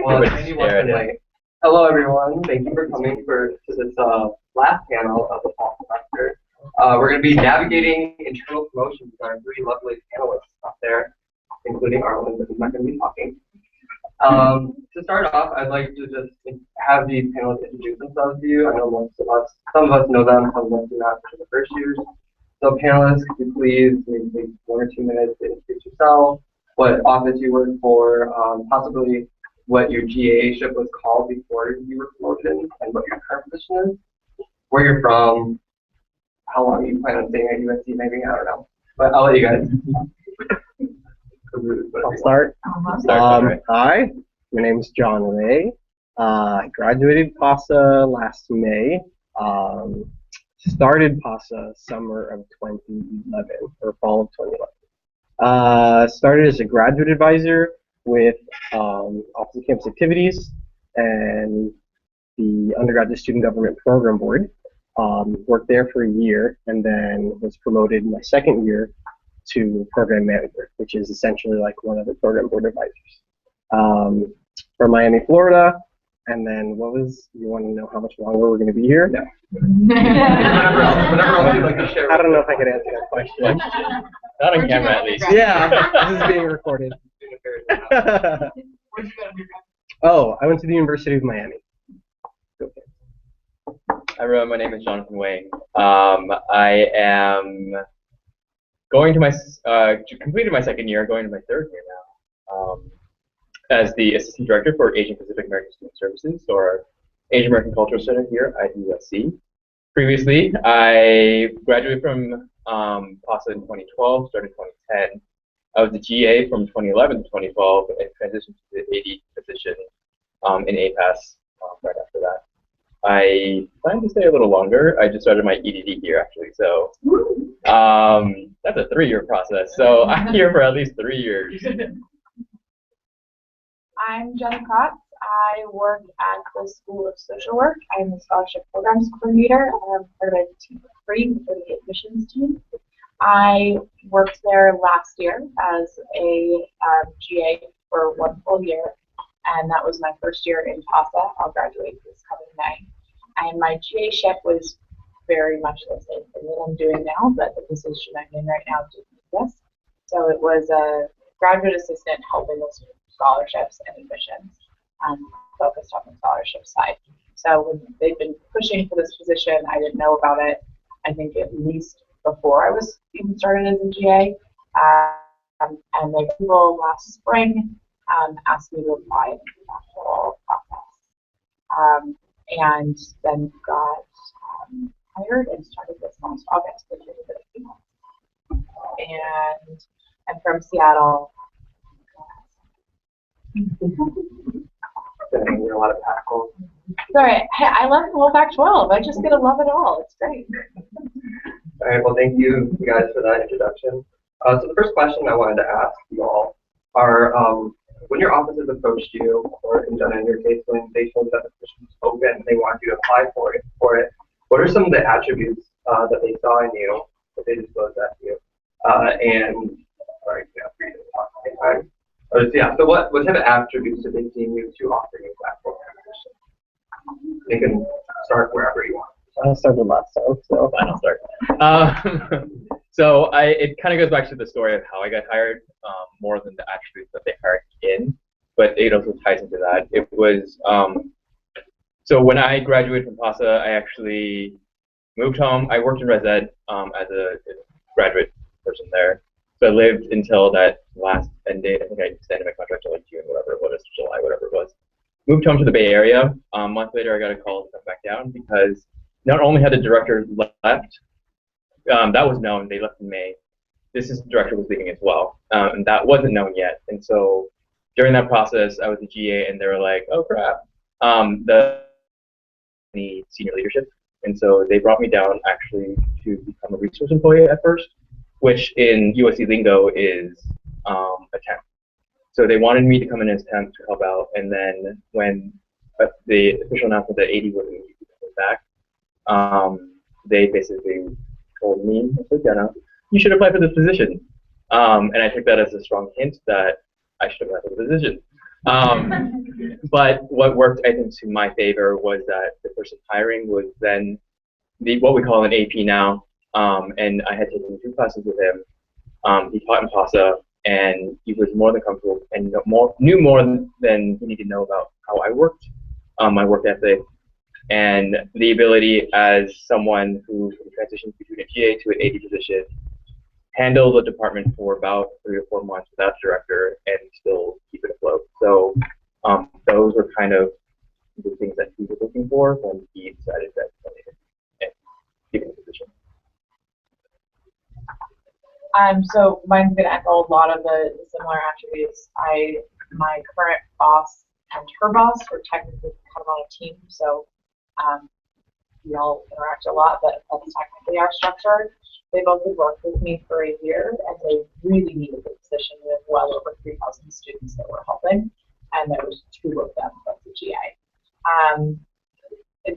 Well, hello, everyone. Thank you for coming to this last panel of the fall semester. We're going to be navigating internal promotions with our three lovely panelists up there, including Arlen, but he's not going to be talking. To start off, I'd like to just have these panelists introduce themselves to you. I know some of us know them, some of us do not for the first years. So panelists, could you please maybe take 1 or 2 minutes to introduce yourself, what office you work for, possibly what your GA-ship was called before you were promoted, and what your current position is, where you're from, how long you plan on staying at USC, maybe, I don't know. But I'll let you guys. I'll start. Hi, my name is John Ray. I graduated PASA last May. Started PASA summer of 2011, or fall of 2011. Started as a graduate advisor with Office of Campus Activities and the Undergraduate Student Government Program Board. Worked there for a year and then was promoted in my second year to program manager, which is essentially like one of the program board advisors. From Miami, Florida. And then what was, you want to know how much longer we're going to be here? No. Whatever else you'd like to share. I don't know if I could answer that question. Not on camera, at least. Yeah, this is being recorded. Oh, I went to the University of Miami. Okay. Hi, everyone. My name is Jonathan Wang. I am going to completed my second year, going to my third year now, as the Assistant Director for Asian Pacific American Student Services, or Asian American Cultural Center here at USC. Previously, I graduated from PASA in 2012, started in 2010. I was the GA from 2011 to 2012 and transitioned to the AD position in APAS right after that. I plan to stay a little longer. I just started my EDD here, actually, so that's a 3-year process. So I'm here for at least 3 years. I'm Jenna Kotz. I work at the School of Social Work. I'm the Scholarship Programs Coordinator. I'm part of a team of 3 for the admissions team. I worked there last year as a GA for 1 full year, and that was my first year in PASA. I'll graduate this coming May. And my GA-ship was very much the same thing that I'm doing now, but the position I'm in right now didn't exist. So it was a graduate assistant helping with scholarships and admissions, focused on the scholarship side. So when they've been pushing for this position, I didn't know about it, I think at least before I was even started as a GA. And they people last spring asked me to apply and do that whole process. And then got hired and started this last August, which is a few months. And I'm from Seattle. You're a lot of tackles. Sorry, I love Wolfpack 12. I just get to love it all. It's great. All right, well, thank you guys for that introduction. So the first question I wanted to ask you all are, when your offices approached you, or in your case, when they showed that the position was open and they wanted you to apply for it, what are some of the attributes that they saw in you, that they disclosed that to you? Sorry, for you to talk at the same time. Yeah, so what type of attributes did they see in you to offer you that program position? You can start wherever you want. I started last time, so fine, I'll start. So it kind of goes back to the story of how I got hired, more than the attributes that they hired in, but it also ties into that. It was, so when I graduated from PASA, I actually moved home. I worked in Res Ed as a graduate person there. So I lived until that last end date. I think I extended my contract to like June, whatever it was, July, whatever it was. Moved home to the Bay Area. A month later, I got a call to come back down because not only had the director left, that was known, they left in May. The assistant director was leaving as well, and that wasn't known yet. And so during that process, I was a GA, and they were like, "Oh crap!" The senior leadership, and so they brought me down actually to become a resource employee at first, which in USC lingo is a temp. So they wanted me to come in as temp to help out, and then when the official announcement that AD wasn't going to be coming back, they basically told me, Jenna, you should apply for this position. And I took that as a strong hint that I should apply for the position. But what worked, I think, to my favor was that the person hiring was then what we call an AP now, and I had taken 2 classes with him. He taught in PASA, and he was more than comfortable and knew more than he needed to know about how I worked, my work ethic, and the ability as someone who transitioned between a TA to an AD position, handle the department for about 3 or 4 months without a director and still keep it afloat. So those were kind of the things that he was looking for when he decided that and keep in the position. So mine's gonna echo a lot of the similar attributes. My current boss and her boss were technically kind of on a team, so we all interact a lot, but that's technically our structure. They both had worked with me for a year, and they really needed the position with well over 3,000 students that were helping, and there was 2 of them plus the GA.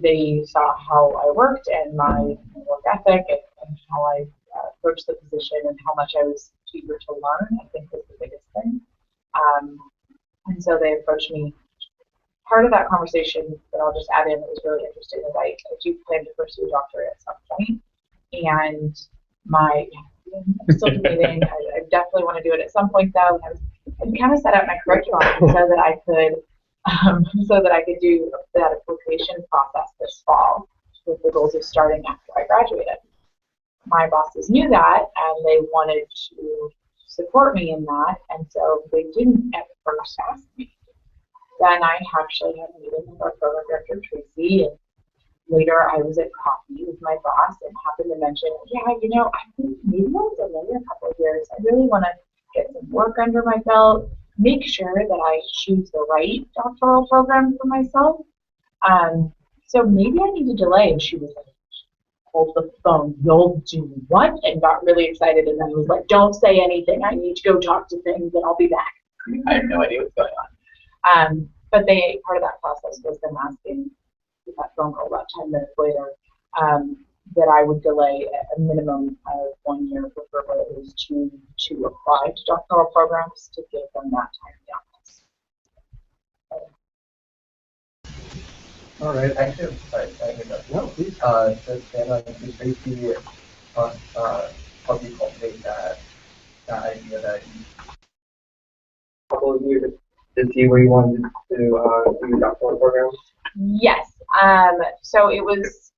They saw how I worked and my work ethic and how I approached the position and how much I was eager to learn, I think was the biggest thing. And so they approached me. Part of that conversation that I'll just add in that was really interesting is I do plan to pursue a doctorate at some point. And I'm still debating. I definitely want to do it at some point though. I kind of set out my curriculum so that I could do that application process this fall with the goals of starting after I graduated. My bosses knew that and they wanted to support me in that, and so they didn't at first ask me. Then I actually had a meeting with our program director, Tracy, and later I was at coffee with my boss and happened to mention, yeah, I think maybe I'll delay a couple of years. I really want to get some work under my belt, make sure that I choose the right doctoral program for myself. So maybe I need to delay. And she was like, hold the phone, you'll do what? And got really excited and then was like, don't say anything. I need to go talk to things and I'll be back. I have no idea what's going on. But part of that process was them asking with that phone call about 10 minutes later that I would delay a minimum of 1 year, preferably at least to apply to doctoral programs to give them that time in the office. All right, actually, I hear that. No, please. Then just basically help you cultivate that idea that you couple of years to see where you wanted to do your doctoral program? Yes. So it's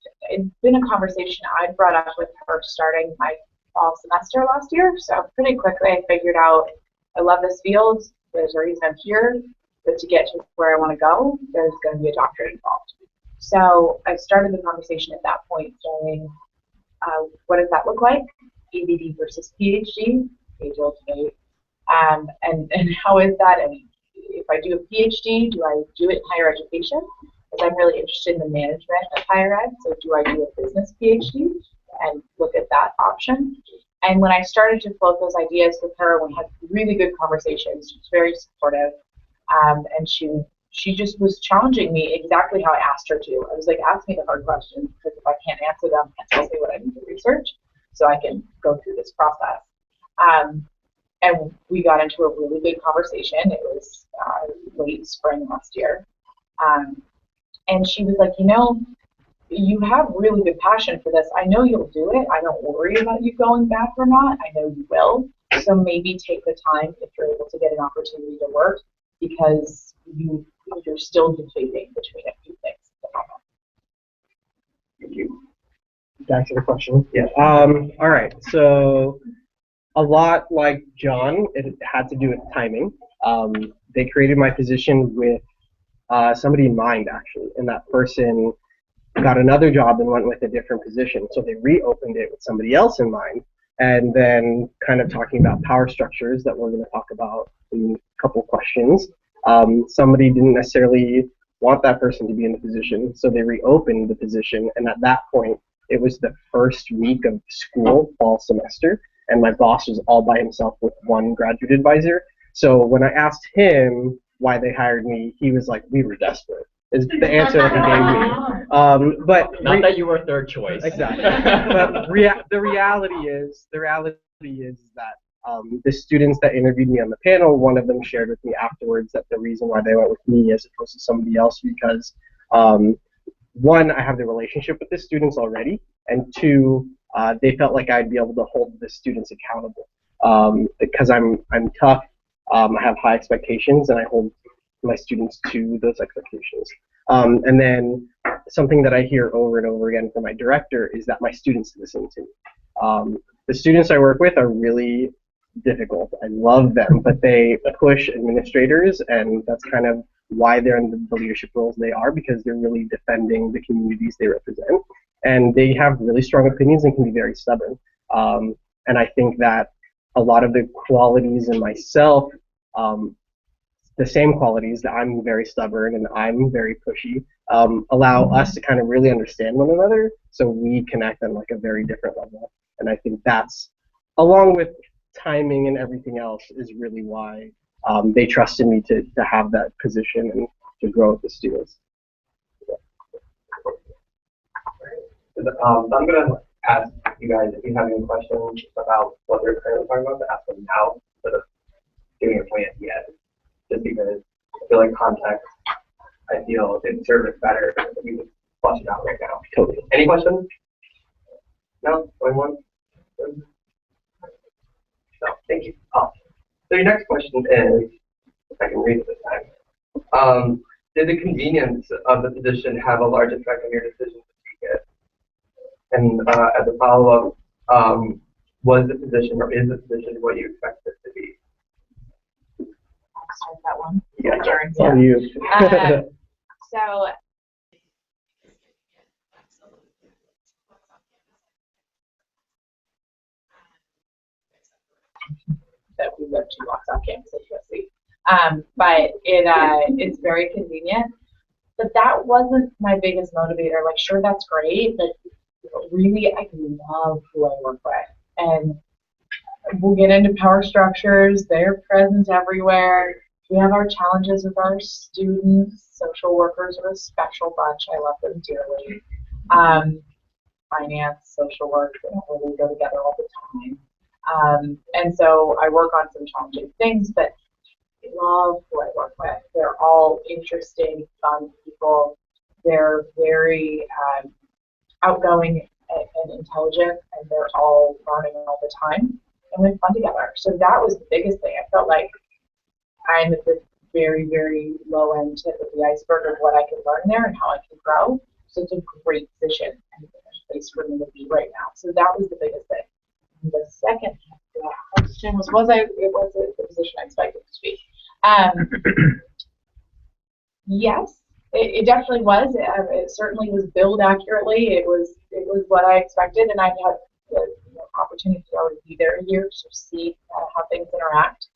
been a conversation I brought up with her starting my fall semester last year. So pretty quickly I figured out I love this field. There's a reason I'm here, but to get to where I want to go, there's going to be a doctorate involved. So I started the conversation at that point saying, what does that look like? EBD versus PhD, age-old debate. And how is that? And if I do a PhD, do I do it in higher education? Because I'm really interested in the management of higher ed. So do I do a business PhD and look at that option? And when I started to float those ideas with her, we had really good conversations. She was very supportive. And she just was challenging me exactly how I asked her to. I was like, ask me the hard questions, because if I can't answer them, tell me what I need to research so I can go through this process. And we got into a really good conversation. It was late spring last year. And she was like, you have really good passion for this. I know you'll do it. I don't worry about you going back or not. I know you will. So maybe take the time if you're able to get an opportunity to work, because you're still debating between a few things at the moment. Thank you. Back to the question. Yeah. All right. So a lot like John, it had to do with timing. They created my position with somebody in mind, actually, and that person got another job and went with a different position. So they reopened it with somebody else in mind, and then kind of talking about power structures that we're going to talk about in a couple questions. Somebody didn't necessarily want that person to be in the position, so they reopened the position, and at that point, it was the first week of school, fall semester, and my boss was all by himself with one graduate advisor. So when I asked him why they hired me, he was like, we were desperate, is the answer that he gave me. But not that you were third choice. Exactly. But the reality is that The students that interviewed me on the panel, one of them shared with me afterwards that the reason why they went with me as opposed to somebody else because one, I have the relationship with the students already, and two, they felt like I'd be able to hold the students accountable because I'm tough. I have high expectations, and I hold my students to those expectations. And then something that I hear over and over again from my director is that my students listen to me. The students I work with are really difficult. I love them, but they push administrators, and that's kind of why they're in the leadership roles they are, because they're really defending the communities they represent. And they have really strong opinions and can be very stubborn. And I think that a lot of the qualities in myself, the same qualities that I'm very stubborn and I'm very pushy, allow us to kind of really understand one another, so we connect on like a very different level. And I think that's, along with timing and everything else, is really why they trusted me to have that position and to grow with the students. I'm going to ask you guys if you have any questions about what they're currently talking about, to ask them now instead of giving a point at the end. Just because I feel like context, I feel it serves better if we would flush it out right now. Totally. Any questions? No? Going one? No, thank you. So your next question is, if I can read it this time. Did the convenience of the position have a large effect on your decision to take it? And as a follow-up, was the position or is the position what you expected it to be? I'll start that one. Yeah. My turn. On you. So that we live 2 blocks off campus at USC. But it's very convenient. But that wasn't my biggest motivator. Like, sure, that's great, but really, I love who I work with. And we'll get into power structures. They're present everywhere. We have our challenges with our students. Social workers are a special bunch. I love them dearly. Finance, social work, they don't really go together all the time. And so I work on some challenging things, but I love who I work with. They're all interesting, fun people. They're very outgoing and intelligent, and they're all learning all the time, and we have fun together. So that was the biggest thing. I felt like I'm at the very, very low end tip of the iceberg of what I can learn there and how I can grow. So it's a great position and a place for me to be right now. So that was the biggest thing. And the second question was it the position I expected it to be? Yes, it definitely was. It certainly was billed accurately. It was what I expected, and I've had the opportunity to already be there a year to see how things interact.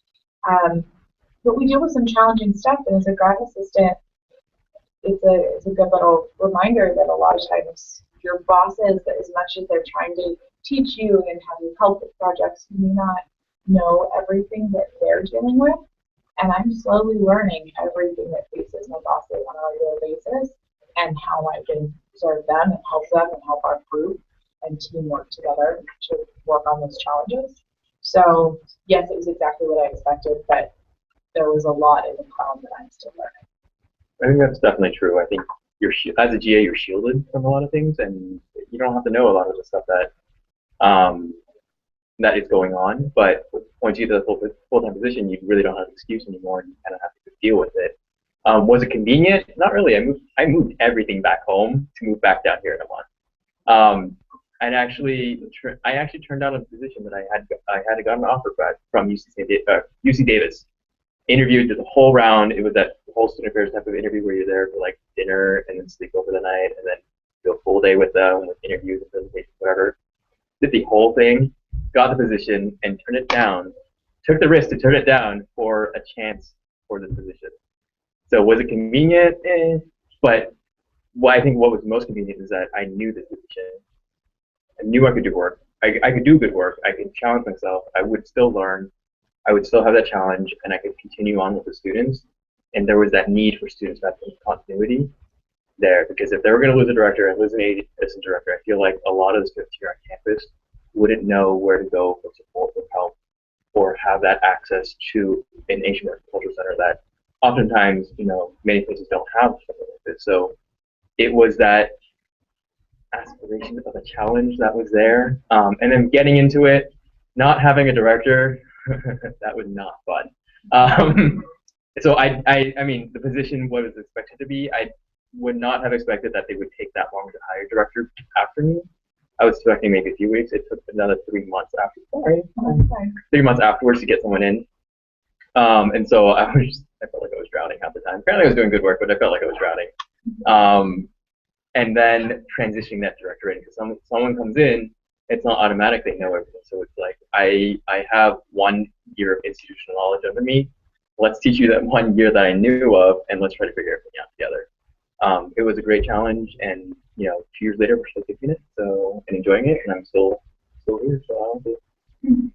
But we deal with some challenging stuff, and as a grad assistant, it's a good little reminder that a lot of times your bosses, as much as they're trying to teach you and have you help with projects, you may not know everything that they're dealing with. And I'm slowly learning everything that faces my bosses on a regular basis and how I can serve them and help our group and team work together to work on those challenges. So yes, it was exactly what I expected, but there was a lot in the cloud that I'm still learning. I think that's definitely true. I think as a GA, you're shielded from a lot of things, and you don't have to know a lot of the stuff that that is going on. But once you get to the full-time position, you really don't have an excuse anymore, and you kind of have to deal with it. Was it convenient? Not really. I moved everything back home to move back down here in a month. And I actually turned down a position that I had gotten an offer from UC Davis. Interviewed, did the whole round. It was that whole student affairs type of interview where you're there for like dinner and then sleep over the night and then do a full day with them with interviews and presentations, whatever. Did the whole thing, got the position, and turned it down. Took the risk to turn it down for a chance for the position. So was it convenient? But I think what was most convenient is that I knew this position. I knew I could do work. I could do good work. I could challenge myself. I would still learn. I would still have that challenge, and I could continue on with the students. And there was that need for students to have continuity there, because if they were going to lose a director and lose an assistant director, I feel like a lot of the students here on campus wouldn't know where to go for support, for help, or have that access to an Asian American cultural center that oftentimes, many places don't have something like this. So it was that aspiration of a challenge that was there. And then getting into it, not having a director, that was not fun. So I mean, the position was expected to be. I would not have expected that they would take that long to hire a director after me. I was expecting maybe a few weeks. It took another 3 months after. Sorry. 3 months afterwards to get someone in. And so I felt like I was drowning half the time. Apparently I was doing good work, but I felt like I was drowning. And then transitioning that director in, because someone comes in, it's not automatic they know everything. So it's like, I have 1 year of institutional knowledge under me. Let's teach you that 1 year that I knew of, and let's try to figure everything out together. It was a great challenge, and 2 years later, we're still kicking it, and enjoying it, and I'm still here. So I don't know.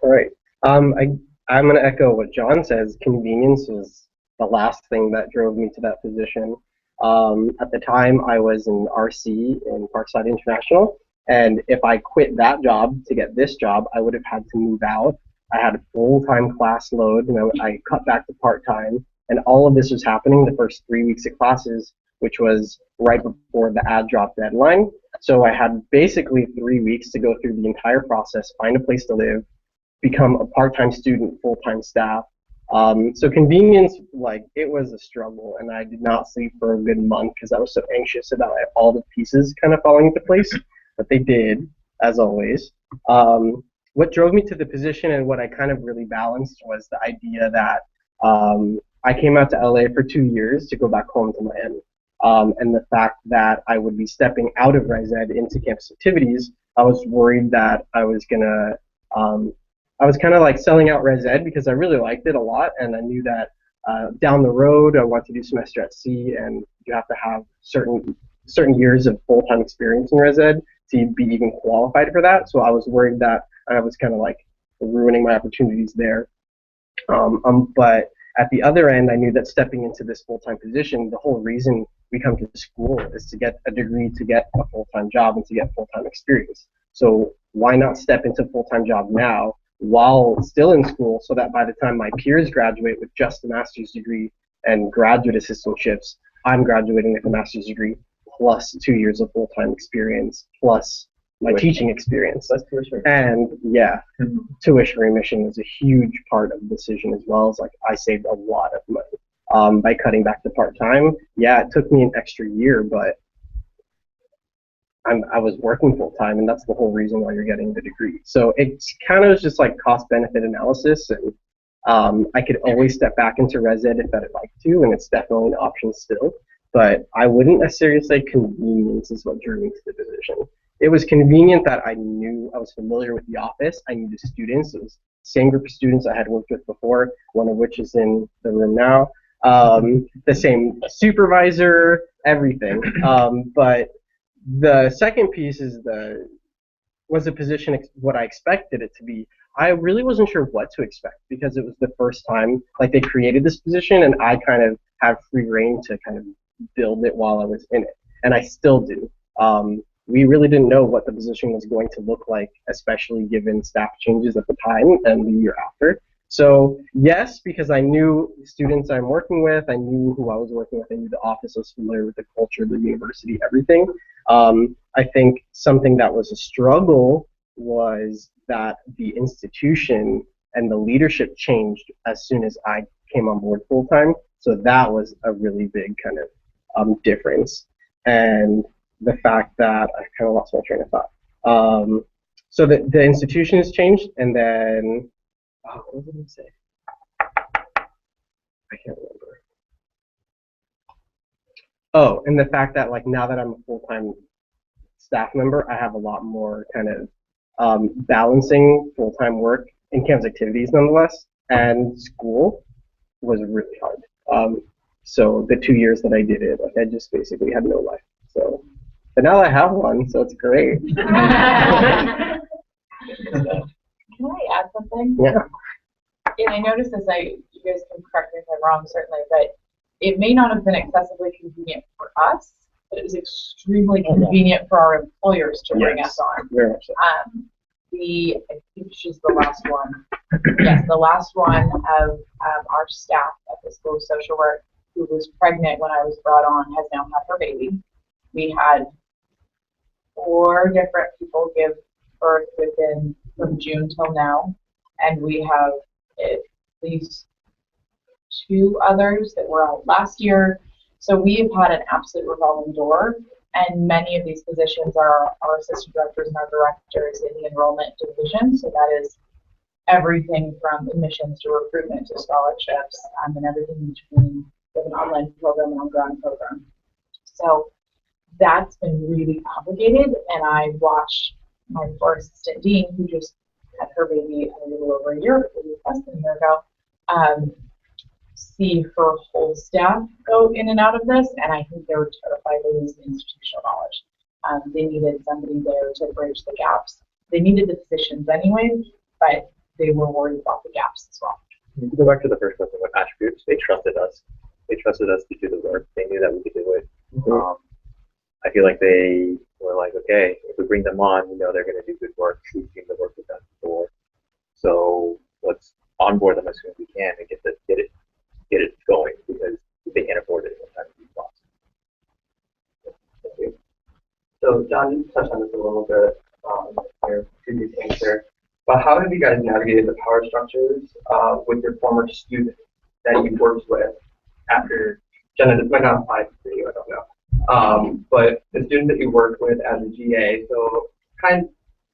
All right. I'm going to echo what John says. Convenience was the last thing that drove me to that position. At the time, I was in RC in Parkside International, and if I quit that job to get this job, I would have had to move out. I had a full-time class load, and I cut back to part-time, and all of this was happening the first 3 weeks of classes, which was right before the ad drop deadline. So I had basically 3 weeks to go through the entire process, find a place to live, become a part-time student, full-time staff. So convenience, it was a struggle, and I did not sleep for a good month because I was so anxious about all the pieces kind of falling into place, but they did, as always. What drove me to the position and what I kind of really balanced was the idea that I came out to LA for 2 years to go back home to Miami. And the fact that I would be stepping out of Res Ed into campus activities, I was worried that I was gonna, I was kind of like selling out Res Ed because I really liked it a lot, and I knew that down the road I want to do semester at sea, and you have to have certain years of full-time experience in Res Ed to be even qualified for that. So I was worried that I was kind of like ruining my opportunities there. But at the other end, I knew that stepping into this full-time position, the whole reason we come to school is to get a degree, to get a full-time job, and to get full-time experience. So why not step into a full-time job now while still in school, so that by the time my peers graduate with just a master's degree and graduate assistantships, I'm graduating with a master's degree plus 2 years of full-time experience plus my teaching experience. That's tuition. And yeah, tuition remission was a huge part of the decision as well. It's like I saved a lot of money by cutting back to part-time. Yeah, it took me an extra year, but I was working full-time, and that's the whole reason why you're getting the degree. So it's kind of just like cost-benefit analysis, and I could always step back into Res Ed if I'd like to, and it's definitely an option still. But I wouldn't necessarily say convenience is what drew me to the position. It was convenient that I was familiar with the office. I knew the students. It was the same group of students I had worked with before, one of which is in the room now. The same supervisor, everything. But the second piece was the position what I expected it to be. I really wasn't sure what to expect because it was the first time they created this position, and I kind of have free reign to kind of build it while I was in it, and I still do. We really didn't know what the position was going to look like, especially given staff changes at the time and the year after. So yes, because I knew the students I'm working with, I knew who I was working with, I knew the office, I was familiar with the culture, the university, everything. I think something that was a struggle was that the institution and the leadership changed as soon as I came on board full-time. So that was a really big kind of difference. And the fact that I kind of lost my train of thought. So the institution has changed, and then what was I going to say? I can't remember. Oh, and the fact that now that I'm a full-time staff member, I have a lot more kind of balancing full-time work in campus activities nonetheless, and school was really hard. So the 2 years that I did it, I just basically had no life. So, but now I have one, so it's great. Can I add something? Yeah. And I noticed this, you guys can correct me if I'm wrong, certainly, but it may not have been excessively convenient for us, but it was extremely convenient for our employers to bring us on. Very much so. I think she's the last one. Yes, the last one of our staff at the School of Social Work who was pregnant when I was brought on has now had her baby. We had 4 different people give birth from June till now, and we have at least 2 others that were out last year. So we have had an absolute revolving door, and many of these positions are our assistant directors and our directors in the enrollment division. So that is everything from admissions to recruitment to scholarships, and everything in between. We have an online program and on-ground program. So that's been really complicated, and I watched my poor assistant dean, who just had her baby a little over a year, less than a year ago, see her whole staff go in and out of this, and I think they were terrified to lose the institutional knowledge. They needed somebody there to bridge the gaps. They needed the positions anyway, but they were worried about the gaps as well. To go back to the first question about attributes, they trusted us. They trusted us to do the work. They knew that we could do it. I feel like they were like, okay, if we bring them on, we know they're going to do good work. We've seen the work we've done before, so let's onboard them as soon as we can and get it going, because they can't afford it sometimes. So John, you touched on this a little bit in your previous answer, but how have you guys navigated the power structures with your former students that you worked with after, Jenna, this might not apply for you, I don't know, but the students that you worked with as a GA, so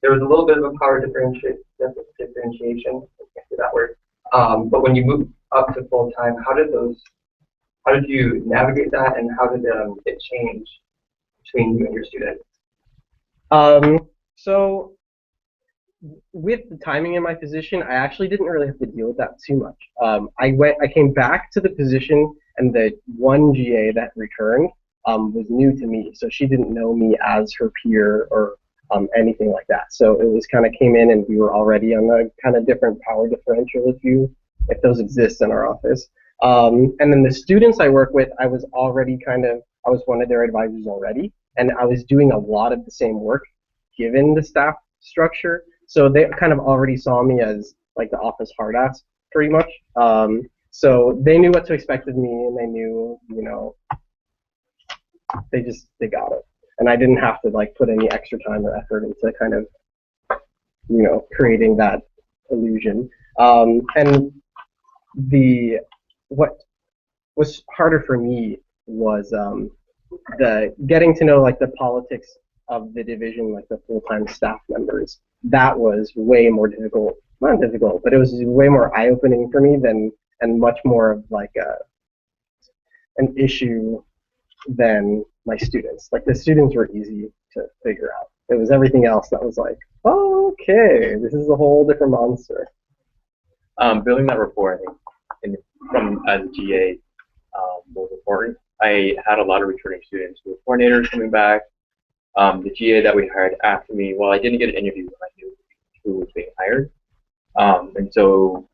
there was a little bit of a power differentiation, I can't say that word, but when you moved up to full-time, how did you navigate that, and how did it change between you and your students? So with the timing in my position, I actually didn't really have to deal with that too much. I came back to the position, and the one GA that returned was new to me, so she didn't know me as her peer or anything like that. So it was kind of came in, and we were already on a kind of different power differential, if those exist in our office. And then the students I work with, I was one of their advisors already, and I was doing a lot of the same work given the staff structure. So they kind of already saw me as like the office hard ass, pretty much. So they knew what to expect of me, and they knew, they got it. And I didn't have to like put any extra time or effort into kind of, creating that illusion. And what was harder for me was the getting to know like the politics of the division, like the full-time staff members. That was way more difficult. Not difficult, but it was way more eye-opening for me and much more of like an issue than my students. Like the students were easy to figure out. It was everything else that was like, oh, okay, this is a whole different monster. Building that rapport, I think, from as a GA was important. I had a lot of returning students who were coordinators coming back. The GA that we hired after me, well, I didn't get an interview when I knew who was being hired. And so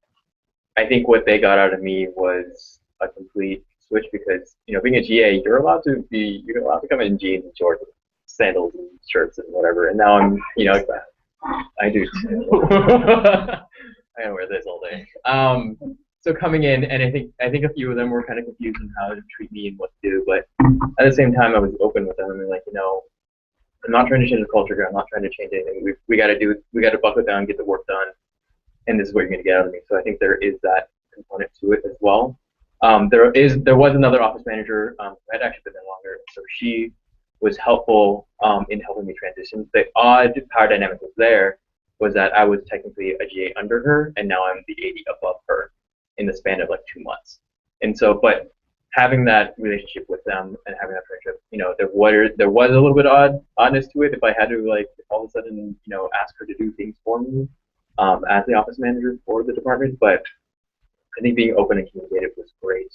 I think what they got out of me was a complete switch, because being a GA, you're allowed to come in jeans and shorts, sandals and shirts and whatever. And now I'm I do too. I gotta wear this all day. So coming in, and I think a few of them were kind of confused on how to treat me and what to do, but at the same time I was open with them and like, I'm not trying to change the culture here. I'm not trying to change anything. We got to buckle down, get the work done, and this is what you're going to get out of me. So I think there is that component to it as well. There was another office manager who had actually been there longer, so she was helpful in helping me transition. The odd power dynamic was that I was technically a GA under her, and now I'm the AD above her in the span of like 2 months. And so, but having that relationship with them and having that friendship, there was a little bit of oddness to it if I had to like all of a sudden, ask her to do things for me as the office manager for the department. But I think being open and communicative was great.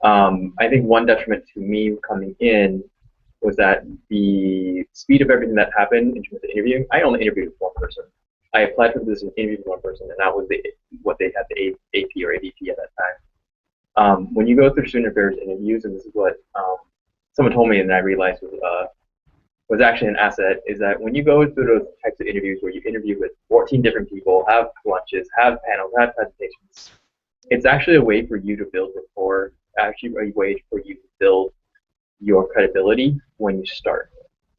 I think one detriment to me coming in was that the speed of everything that happened in terms of interviewing. I only interviewed with one person. I applied for this and interviewed with one person, and that was what they had, the AP or ADP at that time. When you go through student affairs interviews, and this is what someone told me and I realized was was actually an asset is that when you go through those types of interviews where you interview with 14 different people, have lunches, have panels, have presentations, it's actually a way for you to build rapport, actually a way for you to build your credibility when you start.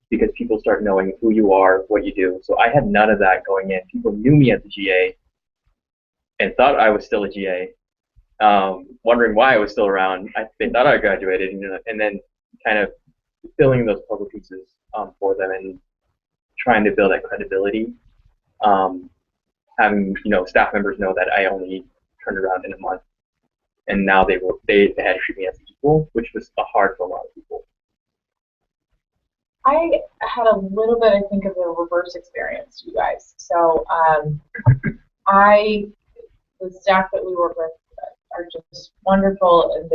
Because people start knowing who you are, what you do. So I had none of that going in. People knew me as a GA and thought I was still a GA, wondering why I was still around. They thought I graduated, and then kind of filling those puzzle pieces for them and trying to build that credibility. Having staff members know that I only turned around in a month, and now they had to treat me as equal, which was hard for a lot of people. I had a little bit, I think, of a reverse experience, you guys. So the staff that we work with are just wonderful, and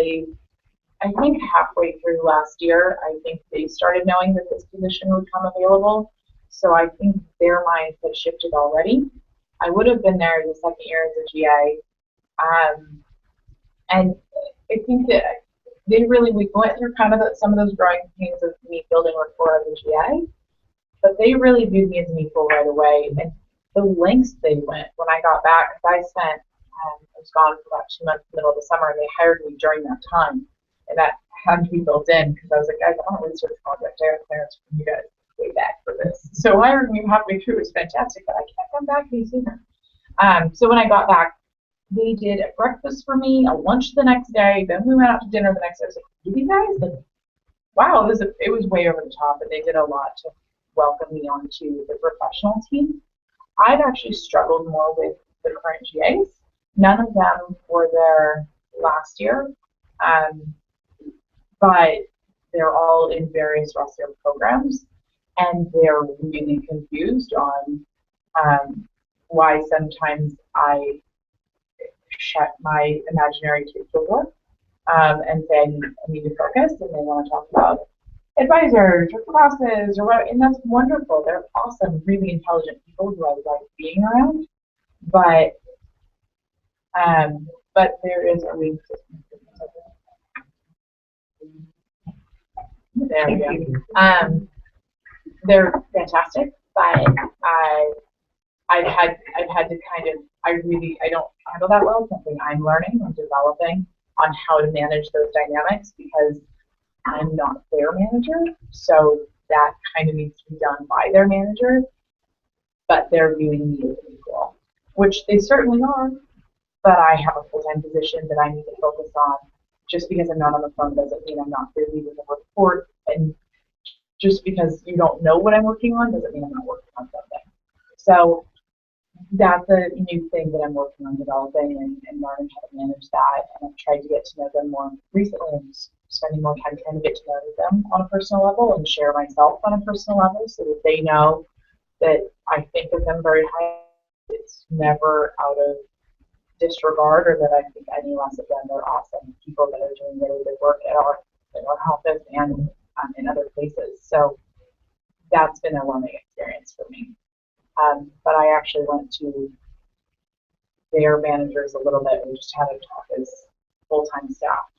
I think halfway through last year, I think they started knowing that this position would come available. So I think their minds had shifted already. I would have been there the second year as a GA, and I think that we went through kind of some of those growing pains of me building rapport as a GA, but they really viewed me as an equal right away. And the lengths they went when I got back, because I was gone for about 2 months in the middle of the summer, and they hired me during that time. And that had to be built in, because I was like, guys, I want a research project. I have clearance from you guys way back for this. So hiring me halfway through was fantastic, but I can't come back any sooner. So when I got back, they did a breakfast for me, a lunch the next day, then we went out to dinner the next day. I was like, you guys, like, wow, it was way over the top, and they did a lot to welcome me onto the professional team. I've actually struggled more with the current GAs. None of them were there last year, but they're all in various roster programs, and they're really confused on why sometimes I shut my imaginary kids door and say I need to focus, and they want to talk about advisors or classes or what, and that's wonderful. They're awesome, really intelligent people who I like being around, but there is a reason. There we go. They're fantastic, but I've had to kind of, I don't handle that well. It's something I'm learning and developing on how to manage those dynamics, because I'm not their manager, so that kind of needs to be done by their manager, but they're viewing me as equal, which they certainly are, but I have a full-time position that I need to focus on. Just because I'm not on the phone doesn't mean I'm not busy with a report, and just because you don't know what I'm working on doesn't mean I'm not working on something. So that's a new thing that I'm working on developing and learning how to manage that. And I've tried to get to know them more recently, and spending more time trying to get to know them on a personal level and share myself on a personal level, so that they know that I think of them very highly. It's never out of disregard or that I think any less of them. They're awesome people that are doing really good work in our office and in other places. So that's been a learning experience for me. But I actually went to their managers a little bit and just had a talk as full-time staff,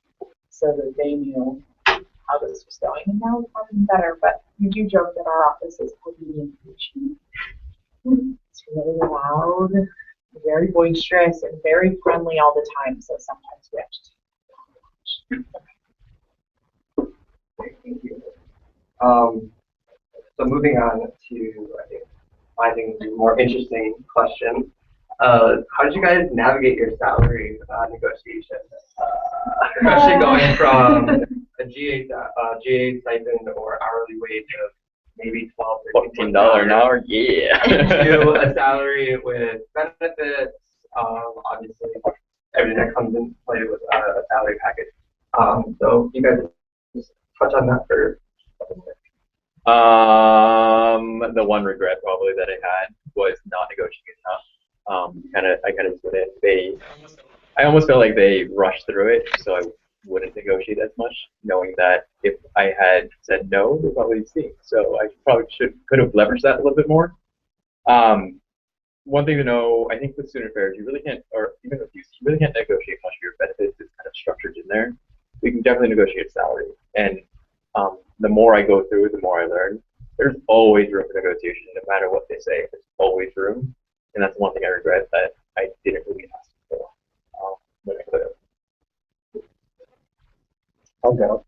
so that they knew how this was going, and now it's gotten better. But we do joke that our office is heavy information. It's really loud, very boisterous, and very friendly all the time, so sometimes we have to take Thank you. So moving on to, I think the more interesting question. How did you guys navigate your salary negotiation? Especially going from a GA stipend or hourly wage of maybe $12 an hour, yeah. to a salary with benefits, obviously everything that comes in play with a salary package. So you guys just touch on that for a minute. The one regret probably that I had was not negotiating enough. I kind of put it. I almost felt like they rushed through it, so I wouldn't negotiate as much, knowing that if I had said no, they'd probably see. So I probably could have leveraged that a little bit more. One thing to know, I think with student affairs, you really can't, or even with youth, you really can't negotiate much of your benefits. It's kind of structured in there. We can definitely negotiate salary, and the more I go through, the more I learn. there's always room for negotiation, no matter what they say. There's always room, and that's one thing I regret that I didn't really ask for when I could have. I'll go.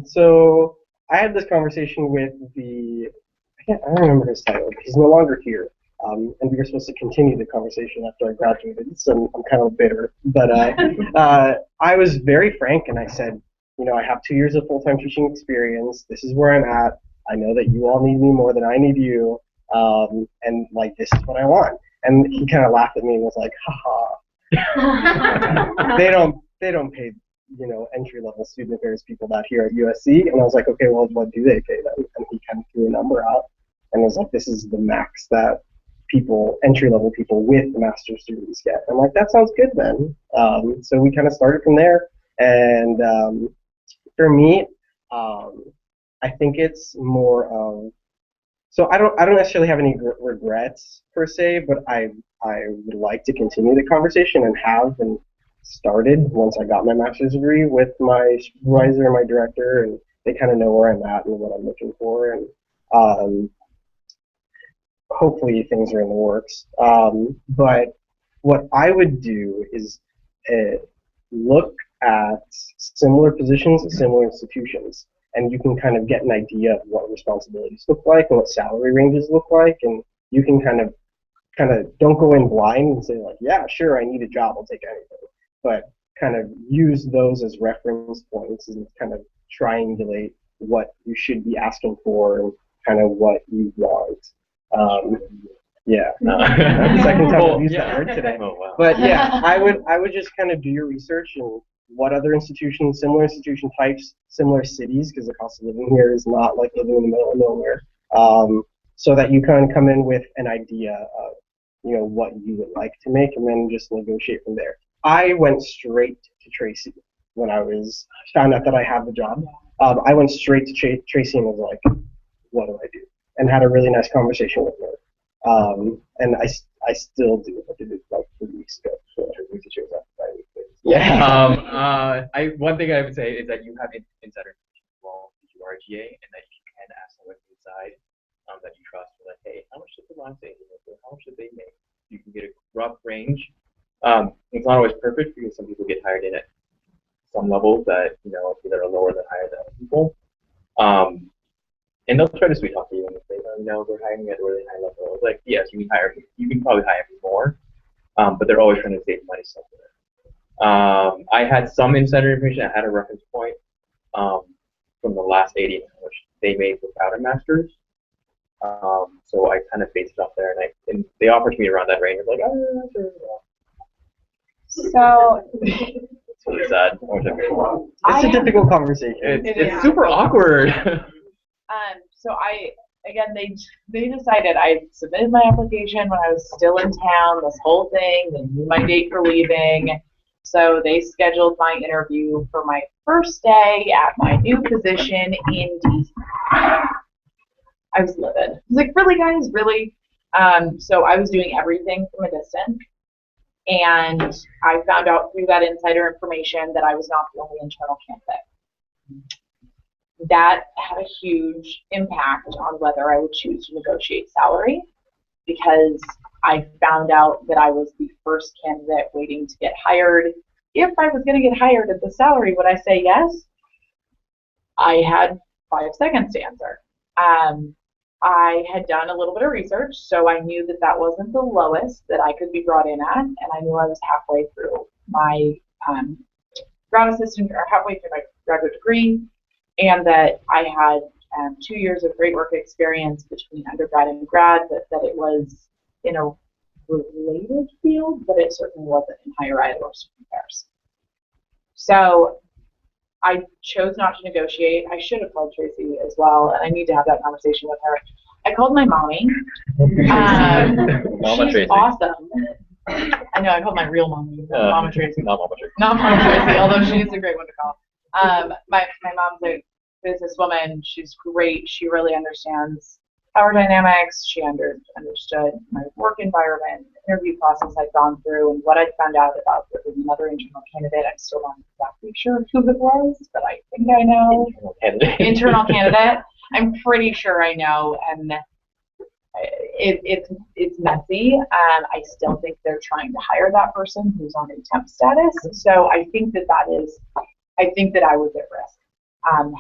So I had this conversation with I don't remember his title. He's no longer here. And we were supposed to continue the conversation after I graduated, so I'm kind of bitter. But I was very frank, and I said, I have 2 years of full-time teaching experience. This is where I'm at. I know that you all need me more than I need you, and like this is what I want. And he kind of laughed at me and was like, "Ha They don't pay entry-level student affairs people that here at USC." And I was like, "Okay, well, what do they pay them?" And he kind of threw a number out, and was like, "This is the max that entry-level people with master's degrees get." I'm like, "That sounds good then." So we kind of started from there, and for me, I think it's more of, so I don't necessarily have any regrets per se, but I would like to continue the conversation and started once I got my master's degree with my supervisor and my director, and they kind of know where I'm at and what I'm looking for, and hopefully things are in the works. But what I would do is look at similar positions at similar institutions, and you can kind of get an idea of what responsibilities look like and what salary ranges look like, and you can kind of don't go in blind and say like, yeah, sure, I need a job, I'll take anything, but kind of use those as reference points and kind of triangulate what you should be asking for and kind of what you want. Yeah, that's the second time I've used that word today. Oh, wow. But yeah, I would just kind of do your research and what other institutions, similar institution types, similar cities, because the cost of living here is not like living in the middle of nowhere, so that you kind of come in with an idea of what you would like to make, and then just negotiate from there. I went straight to Tracy when I found out that I had the job. I went straight to Tracy and was like, "What do I do?" And had a really nice conversation with her. And I still do. I did it like 3 weeks ago. So yeah. One thing I would say is that you have insider information as well, if you are a GA, and that you can ask someone inside that you trust, like, hey, how much did the last agent make? How much did they make? You can get a rough range. It's not always perfect because some people get hired in at some levels that either are lower than higher than other people. And they'll try to sweet talk you and say, they're hiring at a really high level. It's like, yes, you can probably hire me more, but they're always trying to save money somewhere. I had some insider information. I had a reference point from the last 80, which they made without a master's. So I kind of based it off there, and they offered me around that range. I was like, sure. So it's really sad. It's a difficult conversation. It's super awkward. So they decided I submitted my application when I was still in town, this whole thing, they knew my date for leaving. So they scheduled my interview for my first day at my new position in DC. I was livid. I was like, really, guys, really? So I was doing everything from a distance. And I found out through that insider information that I was not the only internal candidate. That had a huge impact on whether I would choose to negotiate salary, because I found out that I was the first candidate waiting to get hired. If I was going to get hired at the salary, would I say yes? I had 5 seconds to answer. I had done a little bit of research, so I knew that that wasn't the lowest that I could be brought in at, and I knew I was halfway through my grad assistant, or halfway through my graduate degree, and that I had 2 years of great work experience between undergrad and grad, that it was in a related field, but it certainly wasn't in higher ed or student affairs. So I chose not to negotiate. I should have called Tracy as well, and I need to have that conversation with her. I called my mommy. She's Tracy. awesome. I know, I called my real mommy, Mama Tracy. Not Mama Tracy. Not Mama Tracy, although she is a great one to call. My mom's a businesswoman. She's great. She really understands power dynamics. She understood my work environment, interview process I'd gone through, and what I'd found out about another internal candidate. I'm still not exactly sure who it was, but I think I know. Internal candidate. Internal candidate. I'm pretty sure I know, and it's messy. I still think they're trying to hire that person who's on a temp status. So I think that I think that I was at risk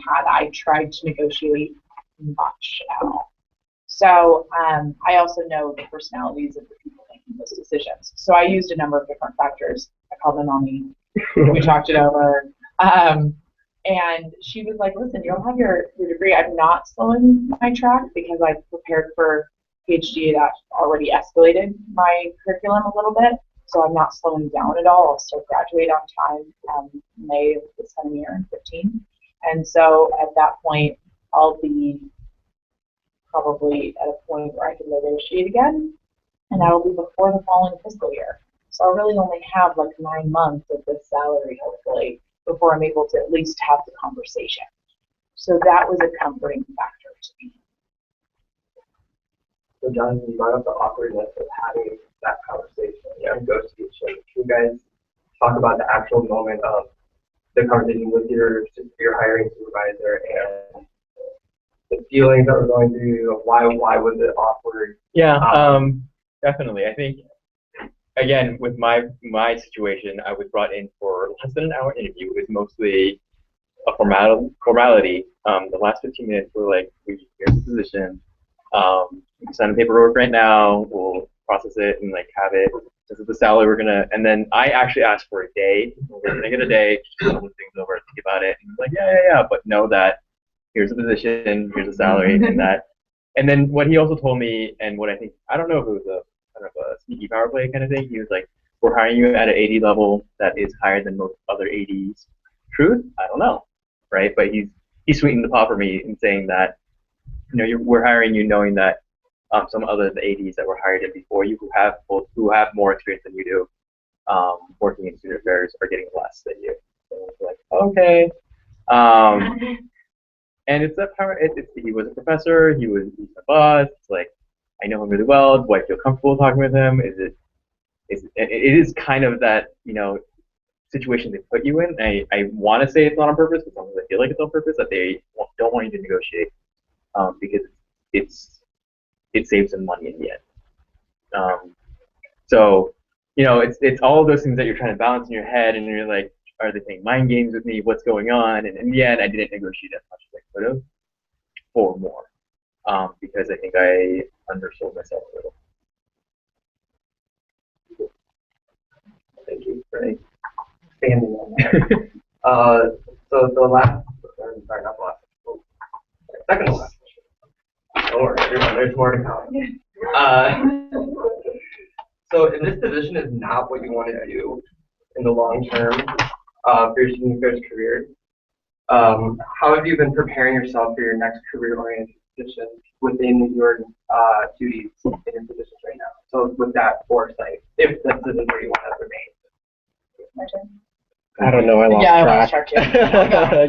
had I tried to negotiate much at all. So I also know the personalities of the people making those decisions. So I used a number of different factors. I called them on me. We talked it over. And she was like, listen, you'll have your degree. I'm not slowing my track because I prepared for PhD that already escalated my curriculum a little bit. So I'm not slowing down at all. I'll still graduate on time May of this coming year in 15. And so at that point, I'll be probably at a point where I can negotiate again. And that'll be before the following fiscal year. So I'll really only have like 9 months of this salary, hopefully, before I'm able to at least have the conversation. So that was a comforting factor to me. So John, you brought up the awkwardness of having that conversation, negotiation. Can you guys talk about the actual moment of the conversation with your hiring supervisor and the feelings that were going through? Why was it awkward? Yeah, definitely. I think, again, with my situation, I was brought in for less than an hour interview. It was mostly a formality. The last 15 minutes were like, here's the position. You can sign the paperwork right now. We'll process it and like have it. This is the salary we're gonna. And then I actually asked for a day. We're gonna get a day, just look things over, think about it. And like, yeah. But know that here's the position, here's the salary, and that. And then what he also told me, and what I don't know if it was a kind of a sneaky power play kind of thing. He was like, we're hiring you at an AD level that is higher than most other ADs. Truth? I don't know, right? But he sweetened the pot for me in saying that, we're hiring you knowing that some other ADs that were hired in before you who have more experience than you do, working in student affairs are getting less than you. So it's like, okay. And it's that power. He was a professor. He's my boss. It's like, I know him really well. Do I feel comfortable talking with him? It is kind of that, situation they put you in. I want to say it's not on purpose, but sometimes I feel like it's on purpose, that they don't want you to negotiate because it saves them money in the end. So, it's all of those things that you're trying to balance in your head, and you're like, are they playing mind games with me? What's going on? And in the end, I didn't negotiate as much as I could have for more. Because I think I undersold myself a little. Thank you for expanding on that. So the last, sorry, not the last, second to last question. Don't worry, there's more to come. So if this position is not what you want to do in the long term for your student affairs career, how have you been preparing yourself for your next career-oriented position within your duties in your positions right now? So with that foresight, if this isn't where you want to remain. My turn. I don't know. I lost track. too.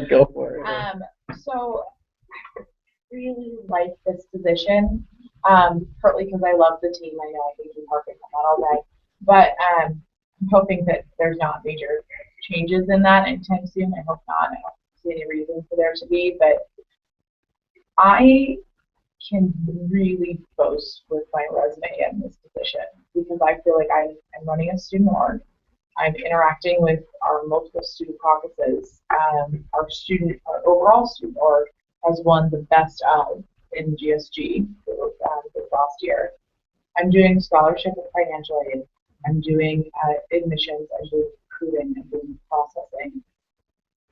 Go for it. So I really like this position, partly because I love the team. I know I think you're perfect on that all day, but I'm hoping that there's not major changes in that anytime soon. I hope not. I don't see any reason for there to be, but I can really boast with my resume in this position because I feel like I'm running a student org. I'm interacting with our multiple student caucuses. Our overall student org has won the best of in GSG this last year. I'm doing scholarship and financial aid. I'm doing admissions. I'm doing recruiting. I'm doing processing.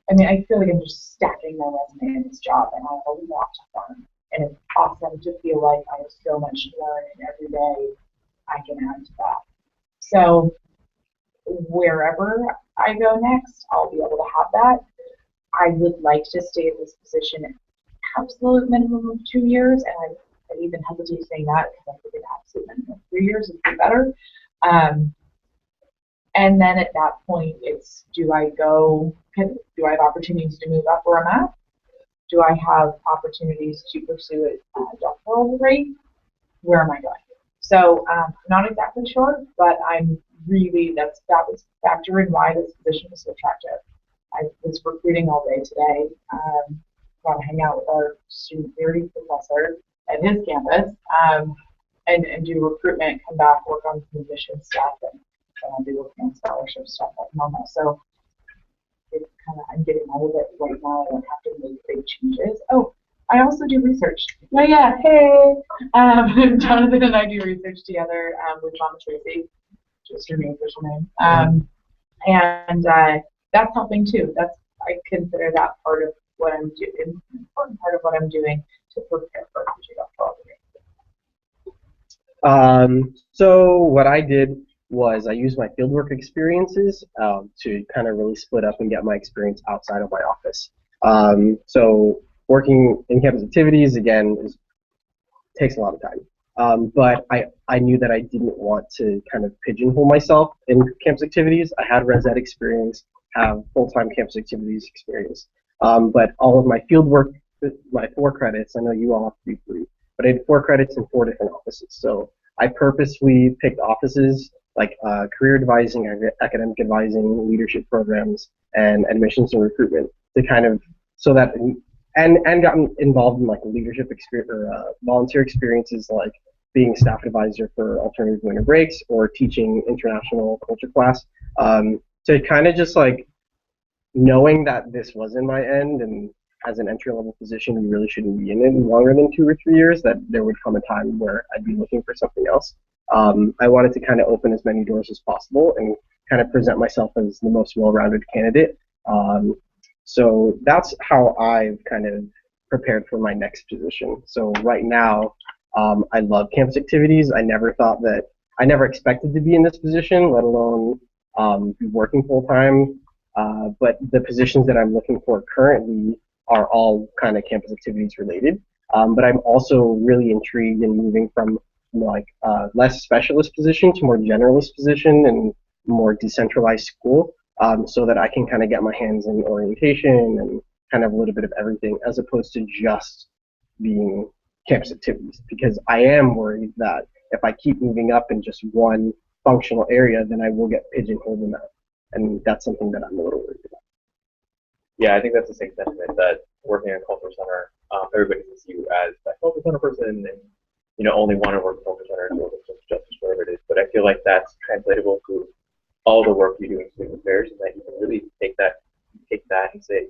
I mean, I feel like I'm just stacking my resume in this job, and I have a lot to learn. And it's awesome to feel like I have so much to learn, and every day I can add to that. So wherever I go next, I'll be able to have that. I would like to stay in this position an absolute minimum of 2 years, and I even hesitate saying that because I think an absolute minimum of 3 years would be better. And then at that point, it's do I have opportunities to move up where I'm at? Do I have opportunities to pursue it at a doctoral rate? Where am I going? So I'm not exactly sure, but I'm really, that was factoring why this position was so attractive. I was recruiting all day today. got to hang out with our student theory professor at his campus, and do recruitment, come back, work on some admission stuff, and I'll be working on scholarship stuff at the moment. So it's kind of, I'm getting out of it right now. I don't have to make big changes. Oh, I also do research. Oh yeah, hey. Jonathan and I do research together with Mama Tracy, just her official name. And that's helping too. That's, I consider that part of what I'm doing, an important part of what I'm doing to prepare for a future doctoral degree. So what I did was I used my fieldwork experiences to kind of really split up and get my experience outside of my office. So working in campus activities, again, takes a lot of time. But I knew that I didn't want to kind of pigeonhole myself in campus activities. I had res ed experience, have full-time campus activities experience. But all of my fieldwork, my 4 credits, I know you all have to do 3, but I did 4 credits in 4 different offices. So I purposely picked offices like career advising, academic advising, leadership programs, and admissions and recruitment to kind of, so that, and gotten involved in like leadership experience or volunteer experiences like being staff advisor for alternative winter breaks or teaching international culture class. To kind of just like knowing that this wasn't my end, and as an entry-level position, you really shouldn't be in it longer than 2 or 3 years, that there would come a time where I'd be looking for something else. I wanted to kind of open as many doors as possible and kind of present myself as the most well-rounded candidate. So that's how I've kind of prepared for my next position. So right now, I love campus activities. I never expected to be in this position, let alone be working full-time. But the positions that I'm looking for currently are all kind of campus activities related. But I'm also really intrigued in moving from like less specialist position to more generalist position and more decentralized school, so that I can kind of get my hands in orientation and kind of a little bit of everything, as opposed to just being campus activities. Because I am worried that if I keep moving up in just one functional area, then I will get pigeonholed in that. And that's something that I'm a little worried about. Yeah, I think that's the same sentiment, that working in a culture center, everybody sees you as that culture center person, and only want to work in culture center and work with social justice, wherever it is. But I feel like that's translatable to all the work you do in student affairs, and that you can really take that and say,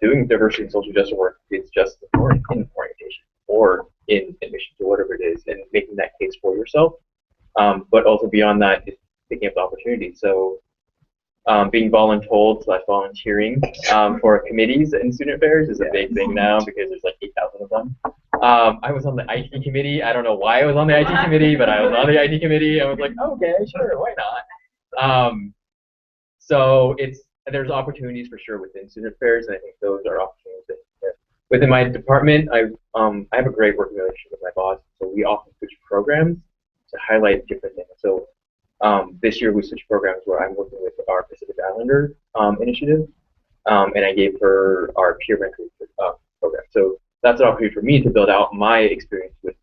doing diversity and social justice work is just in orientation or in admissions or whatever it is, and making that case for yourself. But also beyond that is picking up the opportunity. So being volunteering for committees in student affairs is a big thing now, because there's like 8,000 of them. I was on the IT committee. I don't know why I was on the IT committee, but I was on the IT committee. I was like, okay, sure, why not? So there's opportunities for sure within student affairs, and I think those are opportunities that within my department. I have a great working relationship with my boss, so we often switch programs to highlight different things. So this year we switched programs where I'm working with our Pacific Islander initiative, and I gave her our peer mentoring program. So that's an opportunity for me to build out my experience with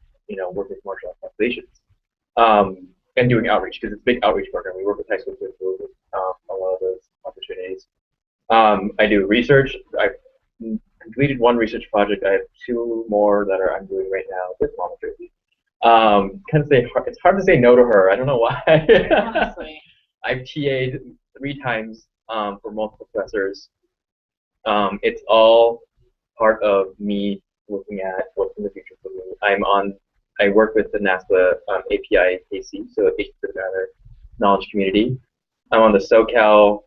working with marginalized populations, and doing outreach, because it's a big outreach program. We work with high school kids with a lot of those opportunities. I do research. I've completed 1 research project. I have 2 more that I'm doing right now with Mama Tracy. It's hard to say no to her. I don't know why. Honestly. I've TA'd 3 times for multiple professors. It's all part of me looking at what's in the future for me. I work with the NASPA API KC, so Asian Pacific Islander Knowledge Community. I'm on the SoCal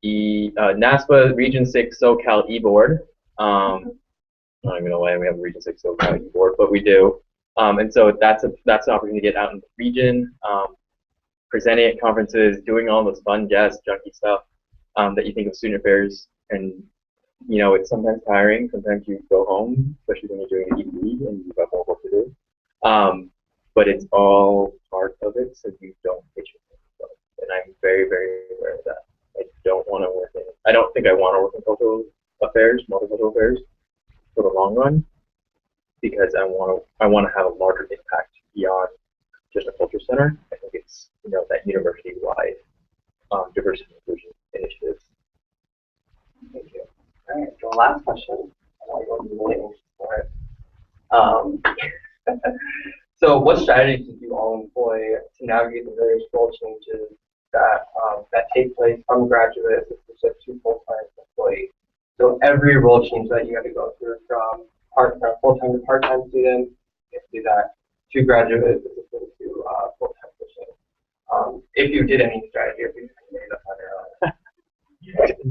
NASPA Region 6 SoCal E-Board. I don't even know why we have a Region 6 SoCal E-Board, but we do. And so that's an opportunity to get out in the region, presenting at conferences, doing all those fun guest junky stuff that you think of student affairs. And it's sometimes tiring. Sometimes you go home, especially when you're doing an ED and you've got more work to do. But it's all part of it, so you don't pitch yourself. And I'm very, very aware of that. I don't think I want to work in cultural affairs, multicultural affairs, for the long run, because I want to have a larger impact beyond just a culture center. I think it's that university-wide diversity and inclusion initiatives. Thank you. All right, so last question. Um, so what strategies did you all employ to navigate the various role changes that take place from graduate assistant to full-time employee? So every role change that you had to go through from full-time to part-time student, you have to do that, to graduate assistant to full-time position. If you did any strategy, if you made it up on your own.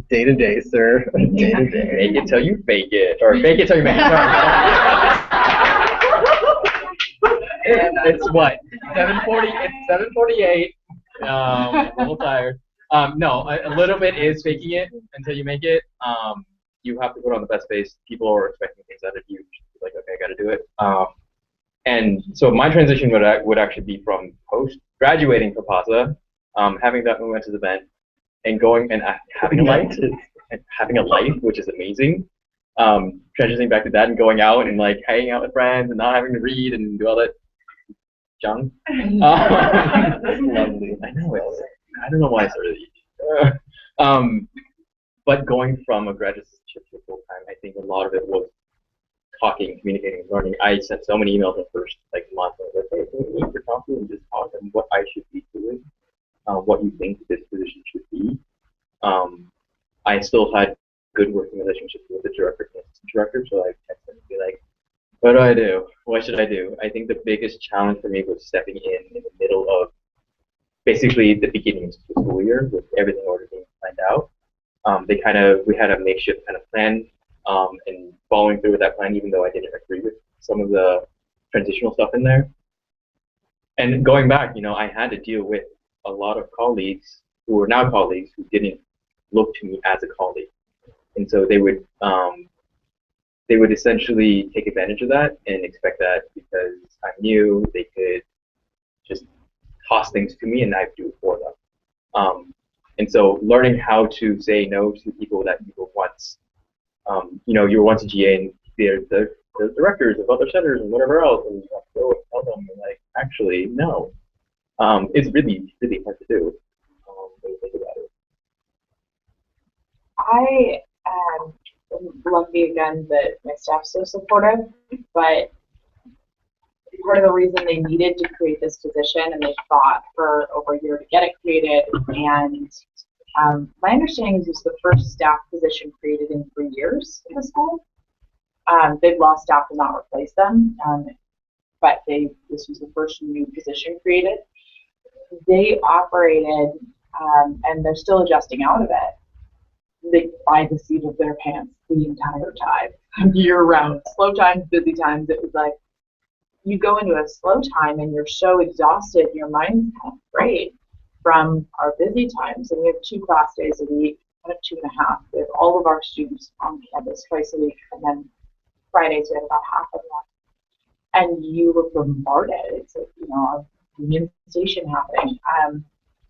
Day to day, sir. Day to day. Make it till you fake it, or fake it till you make it. It's what 7:40. It's 7:48. A little tired. No, a little bit is faking it until you make it. You have to put on the best face. People are expecting things out of you. Like, okay, I got to do it. And so my transition would actually be from graduating from PASA, having that momentous event, and going and having a life, which is amazing. Transitioning back to that and going out and like hanging out with friends and not having to read and do all that junk. Lovely. I know I don't know why I started. But going from a graduate assistantship to full time, I think a lot of it was talking, communicating, learning. I sent so many emails the first month. I was like, hey, can we meet for coffee and just talk and what I should be doing, what you think this position should be. I still had good working relationships with the director and assistant director, so I texted them and be like, what do I do? What should I do? I think the biggest challenge for me was stepping in the middle of basically the beginning of the school year with everything already being planned out. We had a makeshift kind of plan, and following through with that plan, even though I didn't agree with some of the transitional stuff in there. And going back, I had to deal with a lot of colleagues who are now colleagues who didn't look to me as a colleague, and so they would essentially take advantage of that and expect that because I'm new, they could just toss things to me and I'd do it for them. And so learning how to say no to people that you were once, you were once a GA and they're the directors of other centers and whatever else, and you have to go and tell them, like, actually, no. It's really, really hard to do when you think about it. I am lucky again that my staff's so supportive, but part of the reason they needed to create this position and they fought for over a year to get it created, and my understanding is it's the first staff position created in 3 years in the school. They've lost staff to not replace them, but this was the first new position created. They operated, and they're still adjusting out of it, by the seat of their pants the entire time, year round. Slow times, busy times, it was like, you go into a slow time and you're so exhausted, your mind's kind of frayed from our busy times. And we have 2 class days a week, kind of 2.5. We have all of our students on campus twice a week, and then Fridays we have about half of them. And you were bombarded. It's like, a union station happening.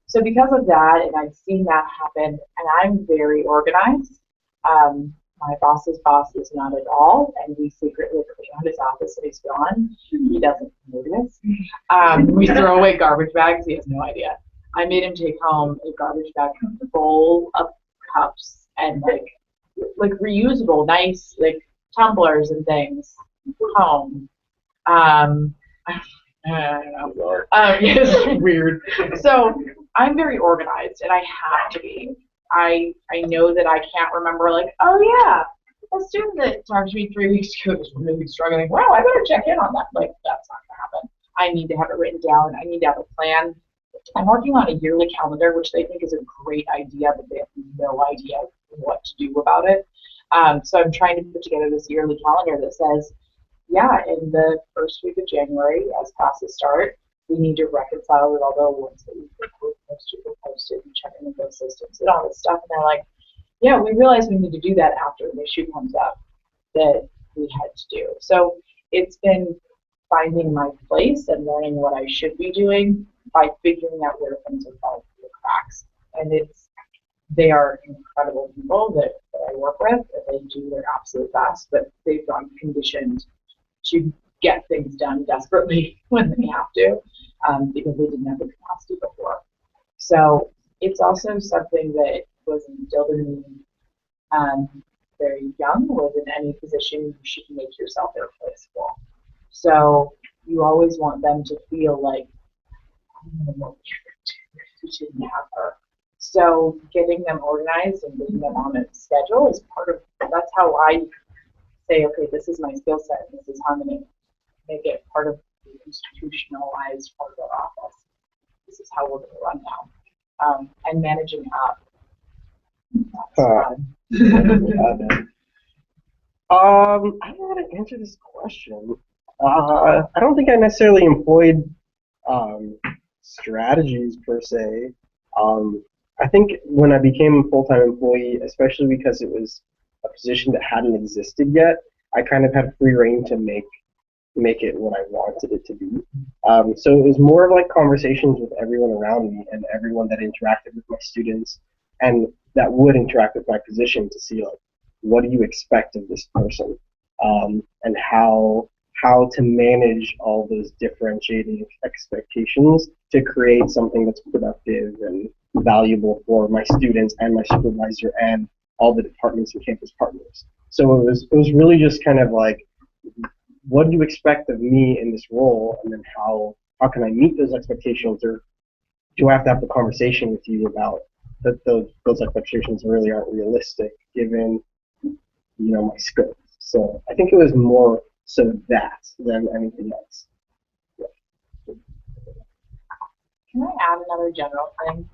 So because of that, and I've seen that happen, and I'm very organized. My boss's boss is not at all, and we secretly clean out his office when he's gone. He doesn't notice. We throw away garbage bags. He has no idea. I made him take home a garbage bag full of cups and like reusable, nice tumblers and things home. I don't know. It's weird. So I'm very organized, and I have to be. I know that I can't remember, oh yeah, a student that talked to me 3 weeks ago was really struggling. Wow, I better check in on that. That's not going to happen. I need to have it written down. I need to have a plan. I'm working on a yearly calendar, which they think is a great idea, but they have no idea what to do about it. So I'm trying to put together this yearly calendar that says, yeah, in the first week of January, as classes start, we need to reconcile with all the ones that we posted and check in with those systems and all this stuff. And they're like, yeah, we realize we need to do that after an issue comes up that we had to do. So it's been finding my place and learning what I should be doing by figuring out where things are falling through the cracks. And they are incredible people that I work with, and they do their absolute best, but they've gotten conditioned to get things done desperately when they have to, because they didn't have the capacity before. So it's also something that was instilled in me very young, was in any position you should make yourself irreplaceable. So you always want them to feel like, I'm going to work you shouldn't have her. So getting them organized and getting them on a schedule is part of, that's how I say, okay, this is my skill set. This is how I'm going to make it part of the institutionalized part of our office. This is how we're going to run now. And managing up. I don't know how to answer this question. I don't think I necessarily employed strategies per se. I think when I became a full-time employee, especially because it was a position that hadn't existed yet, I kind of had free reign to make it what I wanted it to be. So it was more of like conversations with everyone around me and everyone that interacted with my students and that would interact with my position to see like, what do you expect of this person, and how to manage all those differentiating expectations to create something that's productive and valuable for my students and my supervisor and all the departments and campus partners. So it was really just kind of like, what do you expect of me in this role, and then how can I meet those expectations, or do I have to have the conversation with you about that those expectations really aren't realistic given my skills. So I think it was more so that than anything else. Yeah. Can I add another general thing?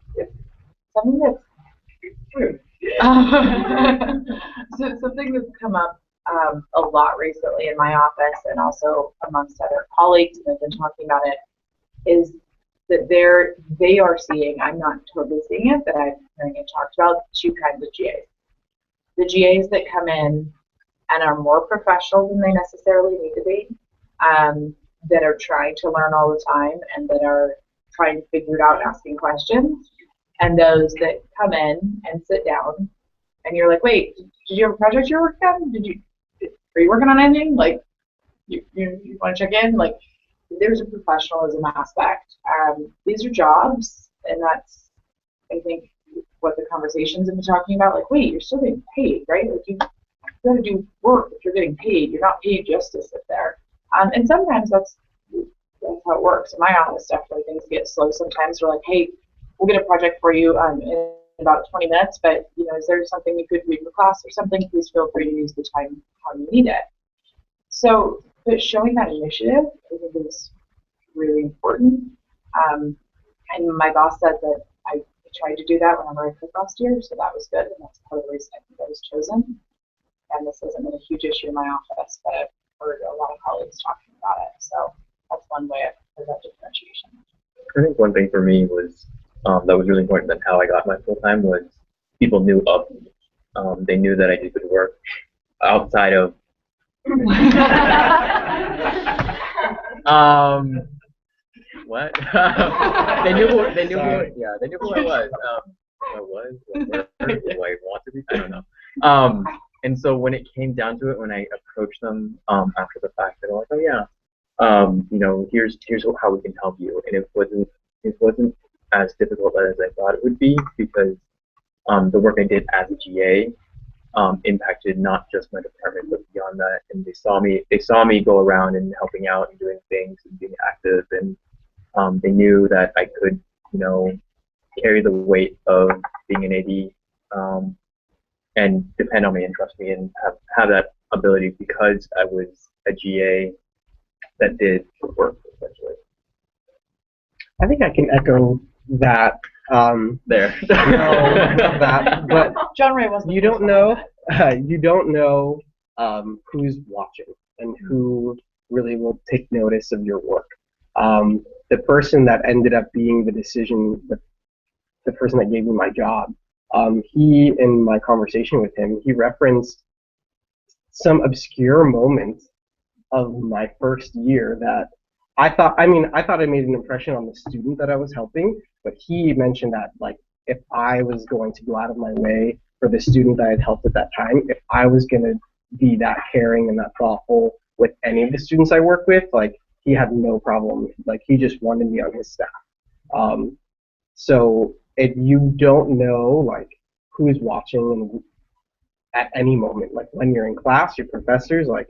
Something that's something that's come up a lot recently in my office and also amongst other colleagues, and I've been talking about it, is that they are seeing, I'm not totally seeing it, but I'm hearing it talked about, two kinds of GAs. The GAs that come in and are more professional than they necessarily need to be, that are trying to learn all the time and that are trying to figure it out and asking questions, and those that come in and sit down and you're like, wait, did you have a project you're working on? Are you working on anything? Like, you want to check in? Like, there's a professionalism aspect. These are jobs, and that's, I think, what the conversations have been talking about. Like, wait, you're still getting paid, right? Like, you've got to do work if you're getting paid. You're not paid just to sit there. And sometimes that's how it works. In my office, definitely things get slow. Sometimes we're like, hey, we'll get a project for you in about 20 minutes, but is there something you could read in the class or something? Please feel free to use the time how you need it. So, but showing that initiative, I think, is really important. And my boss said that I tried to do that whenever I could last year, so that was good, and that's part of the reason I think I was chosen. And this hasn't been a huge issue in my office, but I've heard a lot of colleagues talking about it. So that's one way of that differentiation. I think one thing for me was that was really important than how I got my full time was people knew of me. They knew that I did good work outside of. What? They knew who I was. Who I want to be? I don't know. And so when it came down to it, when I approached them after the fact, they were like, "Oh yeah, here's how we can help you." And it wasn't as difficult as I thought it would be, because the work I did as a GA impacted not just my department but beyond that. And they saw me go around and helping out and doing things and being active, and they knew that I could carry the weight of being an AD and depend on me and trust me and have that ability because I was a GA that did work essentially. I think I can echo that. There. That, but John Ray wasn't. you don't know who's watching and who really will take notice of your work. The person that ended up being the person that gave me my job, he, in my conversation with him, he referenced some obscure moment of my first year that I thought I made an impression on the student that I was helping, but he mentioned that, like, if I was going to go out of my way for the student that I had helped at that time, if I was going to be that caring and that thoughtful with any of the students I work with, like, he had no problem. Like, he just wanted me on his staff. So if you don't know, like, who's watching and at any moment, like when you're in class, your professors, like,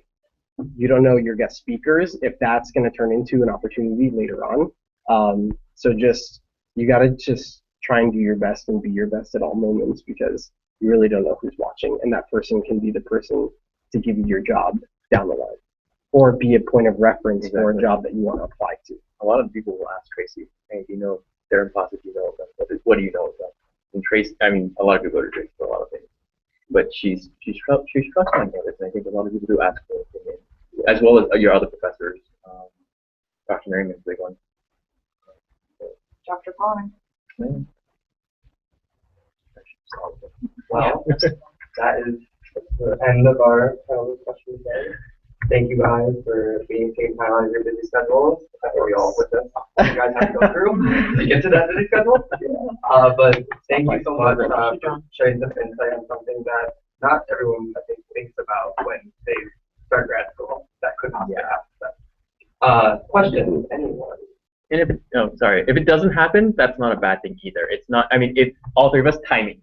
you don't know your guest speakers if that's going to turn into an opportunity later on. So you got to just try and do your best and be your best at all moments, because you really don't know who's watching, and that person can be the person to give you your job down the line, or be a point of reference for a job that you want to apply to. A lot of people will ask Tracy, hey, do you know they're in PASA, do you know them? What do you know of them? And Tracy, I mean, a lot of people go to Tracy for a lot of things, but she's trusting on campus, and I think a lot of people do ask for her opinion, as well as your other professors. Dr. Merriman's a big one. Dr. Conner. Yeah. Well, that is the end of our questions there. Thank you guys for taking time out of your busy schedules that we all with us. You guys have to go through to get to that busy schedule. But thank you so much for sharing some insight on something that not everyone, I think, thinks about when they start grad school. That could happen after that. Questions, anyone? And if it doesn't happen, that's not a bad thing either. It's not. I mean, it's all three of us timing,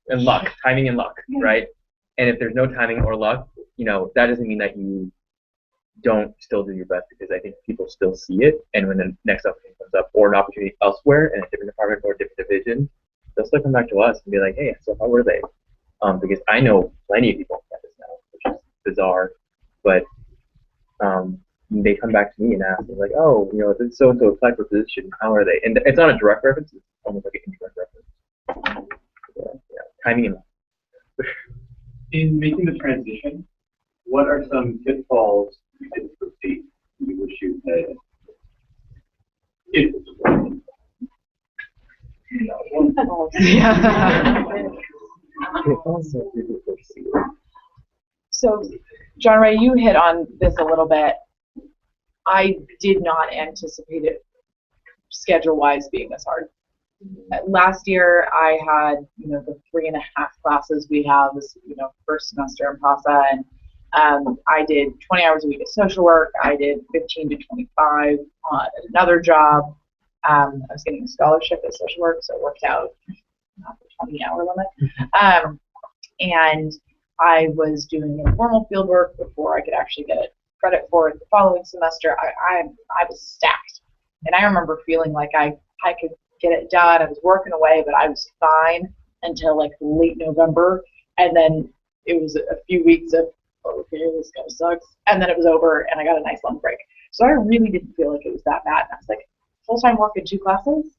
and luck, timing and luck, right? And if there's no timing or luck, that doesn't mean that you don't still do your best, because I think people still see it, and when the next opportunity comes up, or an opportunity elsewhere in a different department or a different division, they'll still come back to us and be like, hey, so how were they? Because I know plenty of people on campus now, which is bizarre, but they come back to me and ask me like, oh, this so-and-so applied for a position, how are they? And it's not a direct reference, it's almost like an indirect reference. Timing and luck. In making the transition, what are some pitfalls you didn't foresee you wish you had? So, John Ray, you hit on this a little bit. I did not anticipate it schedule-wise being this hard. Last year, I had, the 3.5 classes we have is, first semester in PASA, and I did 20 hours a week of social work. I did 15 to 25 at another job. I was getting a scholarship at social work, so it worked out not the 20-hour limit. And I was doing informal field work before I could actually get credit for it the following semester. I was stacked, and I remember feeling like I could get it done. I was working away, but I was fine until like late November, and then it was a few weeks of, okay, this kind of sucks, and then it was over, and I got a nice long break. So I really didn't feel like it was that bad. And I was like, full-time work in 2 classes?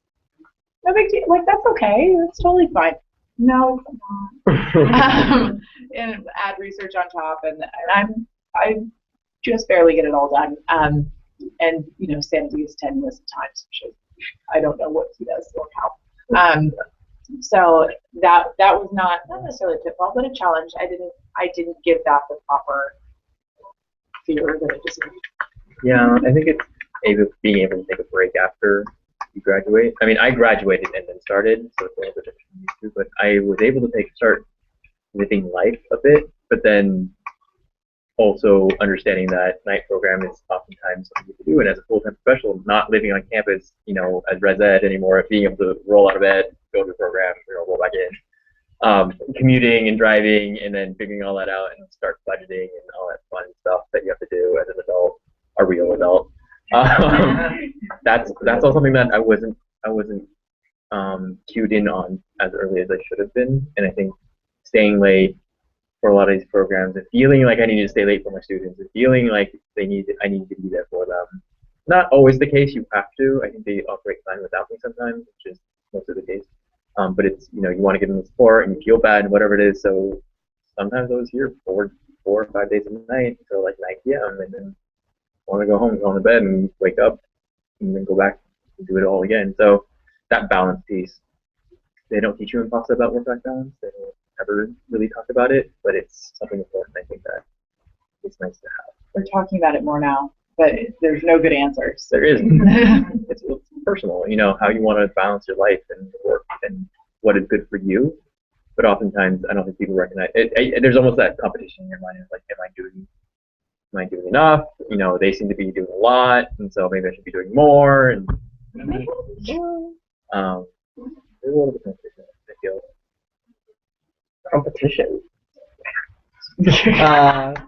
No big deal. Like, that's okay. That's totally fine. No, come on. And add research on top, and I just barely get it all done. And sanity is tenuous at times, which is, I don't know what he does or how. So that was not necessarily a pitfall, but a challenge. I didn't give that the proper fear that it deserved. Yeah, I think it's being able to take a break after you graduate. I mean, I graduated and then started, so it's a little bit different too, but I was able to start living life a bit, but then also understanding that night program is oftentimes something to do, and as a full-time professional, not living on campus, as res ed anymore, being able to roll out of bed, go to the program, roll back in, commuting and driving, and then figuring all that out and start budgeting and all that fun stuff that you have to do as an adult, a real adult. That's all something that I wasn't cued in on as early as I should have been, and I think staying late for a lot of these programs and feeling like I need to stay late for my students and feeling like I need to be there for them. Not always the case, you have to. I think they operate fine without me sometimes, which is most of the case. But it's, you want to give them the support and you feel bad and whatever it is. So sometimes I was here 4 or 5 days a night until like 9 p.m. and then want to go home, go to bed and wake up and then go back and do it all again. So that balance piece, they don't teach you in PASA about work-life balance. They don't ever really talk about it, but it's something important. I think that it's nice to have. We're talking about it more now, but there's no good answers. There isn't. It's personal, how you want to balance your life and work and what is good for you. But oftentimes, I don't think people recognize it. There's almost that competition in your mind. It's like, am I doing enough? They seem to be doing a lot, and so maybe I should be doing more. And there's a little bit of competition, I feel. Competition.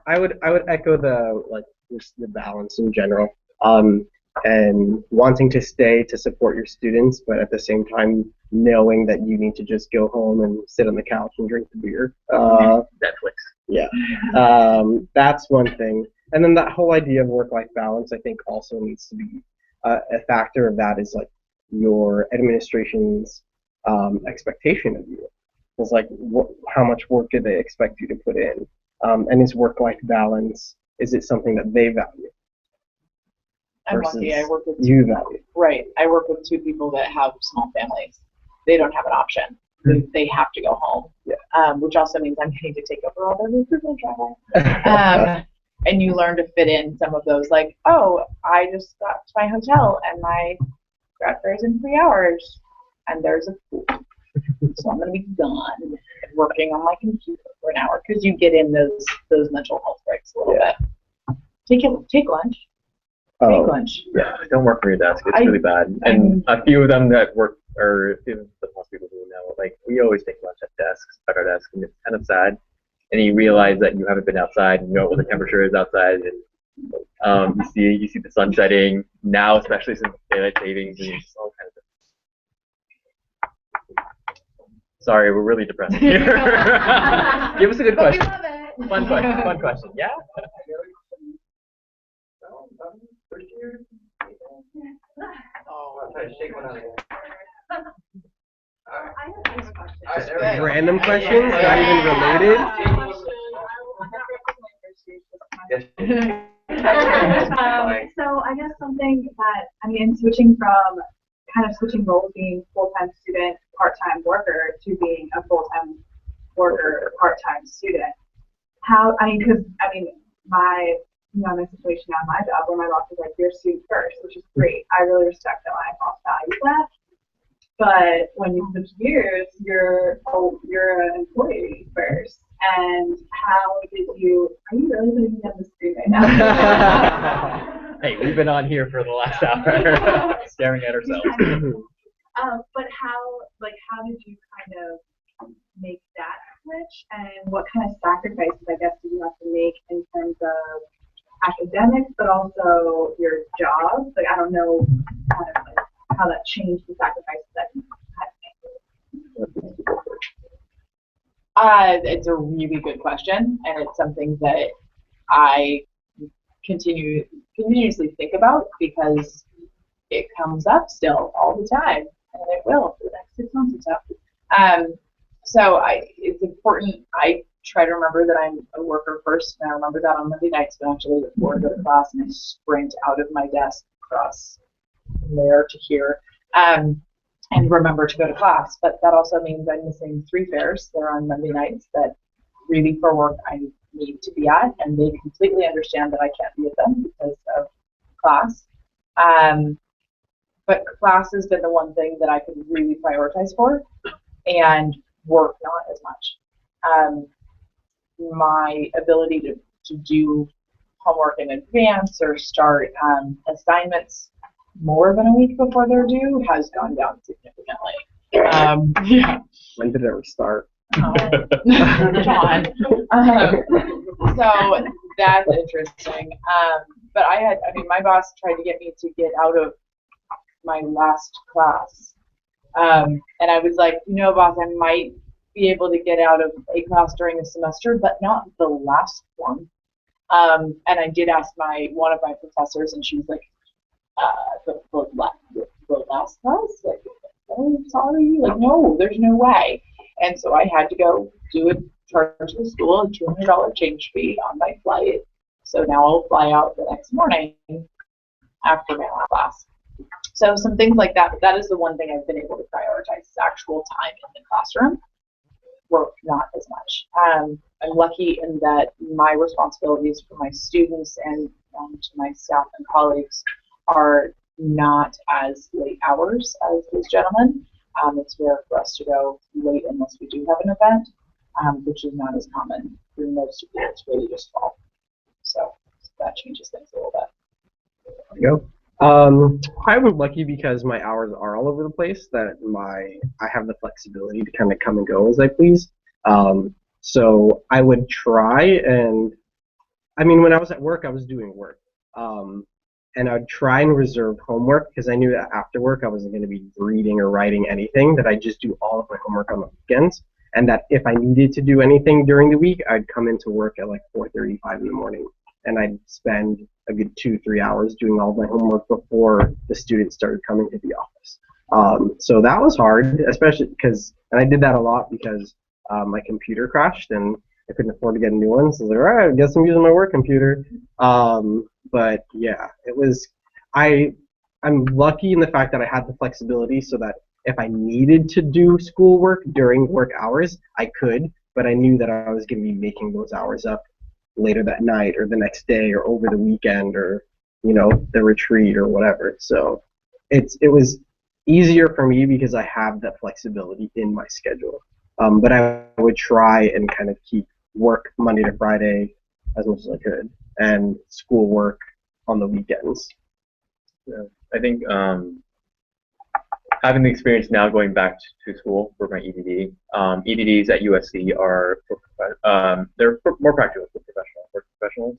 I would echo just the balance in general. And wanting to stay to support your students, but at the same time knowing that you need to just go home and sit on the couch and drink the beer. Netflix. Yeah, that's one thing. And then that whole idea of work-life balance, I think, also needs to be a factor of that is like your administration's expectation of you. It's like how much work do they expect you to put in, and is work-life balance, is it something that they value? I'm lucky. I work with you value. Right. I work with two people that have small families. They don't have an option. They have to go home. Yeah. Which also means I'm getting to take over all their recruitment travel. And you learn to fit in some of those, like, oh, I just got to my hotel and my grad fair is in 3 hours, and there's a pool, so I'm going to be gone and working on my computer for an hour, because you get in those mental health breaks a little bit. Take lunch. Take lunch. Yeah, don't work from your desk. It's really bad. And a few of them that work, or a few of the most people who know, like, we always take lunch at our desk, and it's kind of sad. And you realize that you haven't been outside, and you know what the temperature is outside, and you see the sun setting now, especially since daylight savings, and just all kinds of. Sorry, we're really depressing here. Give us a good question. Fun question. Yeah. First year? Oh, I'm trying to shake one out of here. I have this question. Alright, Random questions, not even related. So I guess something that, I mean, switching roles, being full-time student, part-time worker, to being a full-time worker, part-time student. I'm in a situation now in my job where my boss is like, you're student first, which is great. I really respect that my boss values that. But when you switch gears, you're an employee first. And are you really living in the street right now? Hey, we've been on here for the last hour, staring at ourselves. But how did you kind of make that switch? And what kind of sacrifices, I guess, did you have to make in terms of academics, but also your job? Like, I don't know kind of like how that changed the sacrifices that you had to make. It's a really good question, and it's something that I continuously think about, because it comes up still all the time, and it will for the next 6 months or so. So it's important. I try to remember that I'm a worker first, and I remember that on Monday nights when I actually look forward to the class, and I sprint out of my desk across from there to here, and remember to go to class. But that also means I'm missing 3 fairs that are on Monday nights that really for work I need to be at, and they completely understand that I can't be at them because of class. But class has been the one thing that I could really prioritize for, and work not as much. My ability to do homework in advance or start assignments more than a week before they're due has gone down significantly. Yeah. When did it ever start? John. So that's interesting. But my boss tried to get me to get out of my last class. And I was like, boss, I might be able to get out of a class during the semester, but not the last one. And I did ask one of my professors, and she was like, the last class? Like, oh, sorry. Like, no, there's no way. And so I had to go charge the school a $200 change fee on my flight. So now I'll fly out the next morning after my last class. So some things like that, but that is the one thing I've been able to prioritize, is actual time in the classroom. Work not as much. I'm lucky in that my responsibilities for my students and to my staff and colleagues are not as late hours as these gentlemen. It's rare for us to go late unless we do have an event, which is not as common for most of it. It's really just fall. So that changes things a little bit. There you go. I'm lucky because my hours are all over the place, that I have the flexibility to kind of come and go as I please. So I would try, and I mean, when I was at work, I was doing work. And I'd try and reserve homework because I knew that after work I wasn't going to be reading or writing anything, that I'd just do all of my homework on the weekends. And that if I needed to do anything during the week, I'd come into work at like 4:35 in the morning, and I'd spend a good 2-3 hours doing all of my homework before the students started coming to the office. So that was hard, especially because, and I did that a lot because my computer crashed and I couldn't afford to get a new one. So I was like, all right, I guess I'm using my work computer. But yeah, it was, I'm lucky in the fact that I had the flexibility so that if I needed to do schoolwork during work hours, I could, but I knew that I was going to be making those hours up later that night or the next day or over the weekend or, you know, the retreat or whatever. So it was easier for me because I have that flexibility in my schedule. But I would try and kind of keep work Monday to Friday as much as I could and schoolwork on the weekends. Yeah. I think having the experience now going back to school for my EDD, EDDs at USC are they're more practical for professionals,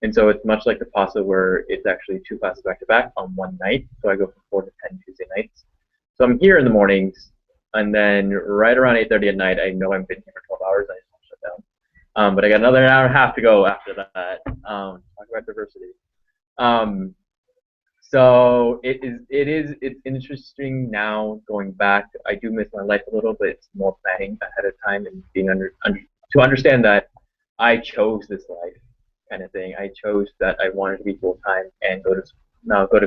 and so it's much like the PASA where it's actually 2 classes back to back on one night. So I go from 4 to 10 Tuesday nights. So I'm here in the mornings, and then right around 8:30 at night, I know I'm been here for 12 hours. I just want to shut down. But I got another hour and a half to go after that. Talk about diversity. So it's interesting now going back. I do miss my life a little, but it's more planning ahead of time and being to understand that I chose this life kind of thing. I chose that I wanted to be full time and go to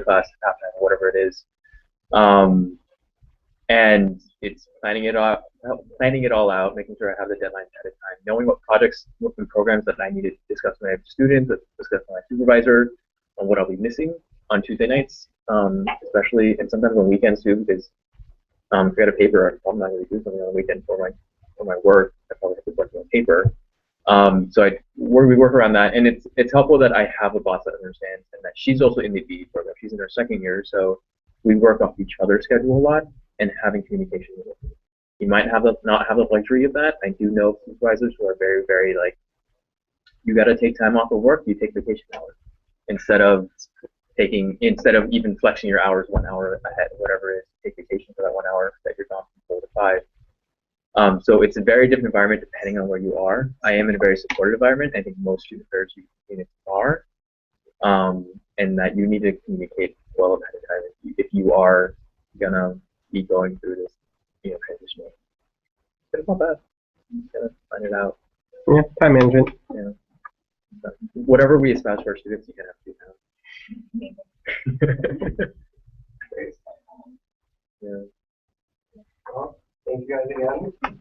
class half time, whatever it is. And it's planning it all out, making sure I have the deadlines ahead of time, knowing what projects, what programs that I need to discuss with my students, discuss with my supervisor, on what I'll be missing on Tuesday nights, especially, and sometimes on weekends too, because if I got a paper, I'm not going to do something on the weekend for my work. I probably have to work on paper. So we work around that, and it's helpful that I have a boss that understands, and that she's also in the BE program. She's in her second year, so we work off each other's schedule a lot and having communication with them. You might not have the luxury of that. I do know supervisors who are very, very like, you got to take time off of work, you take vacation hours instead of even flexing your hours 1 hour ahead, whatever it is, take vacation for that 1 hour that you're gone from 4 to 5. So it's a very different environment depending on where you are. I am in a very supportive environment. I think most student affairs units are, and that you need to communicate well ahead of time if you are gonna be going through this, transitioning. But it's not bad. You gotta find it out. Yeah, time management. Yeah. So, whatever we espouse for our students, you can have to do now. Yeah. Well, thank you guys again.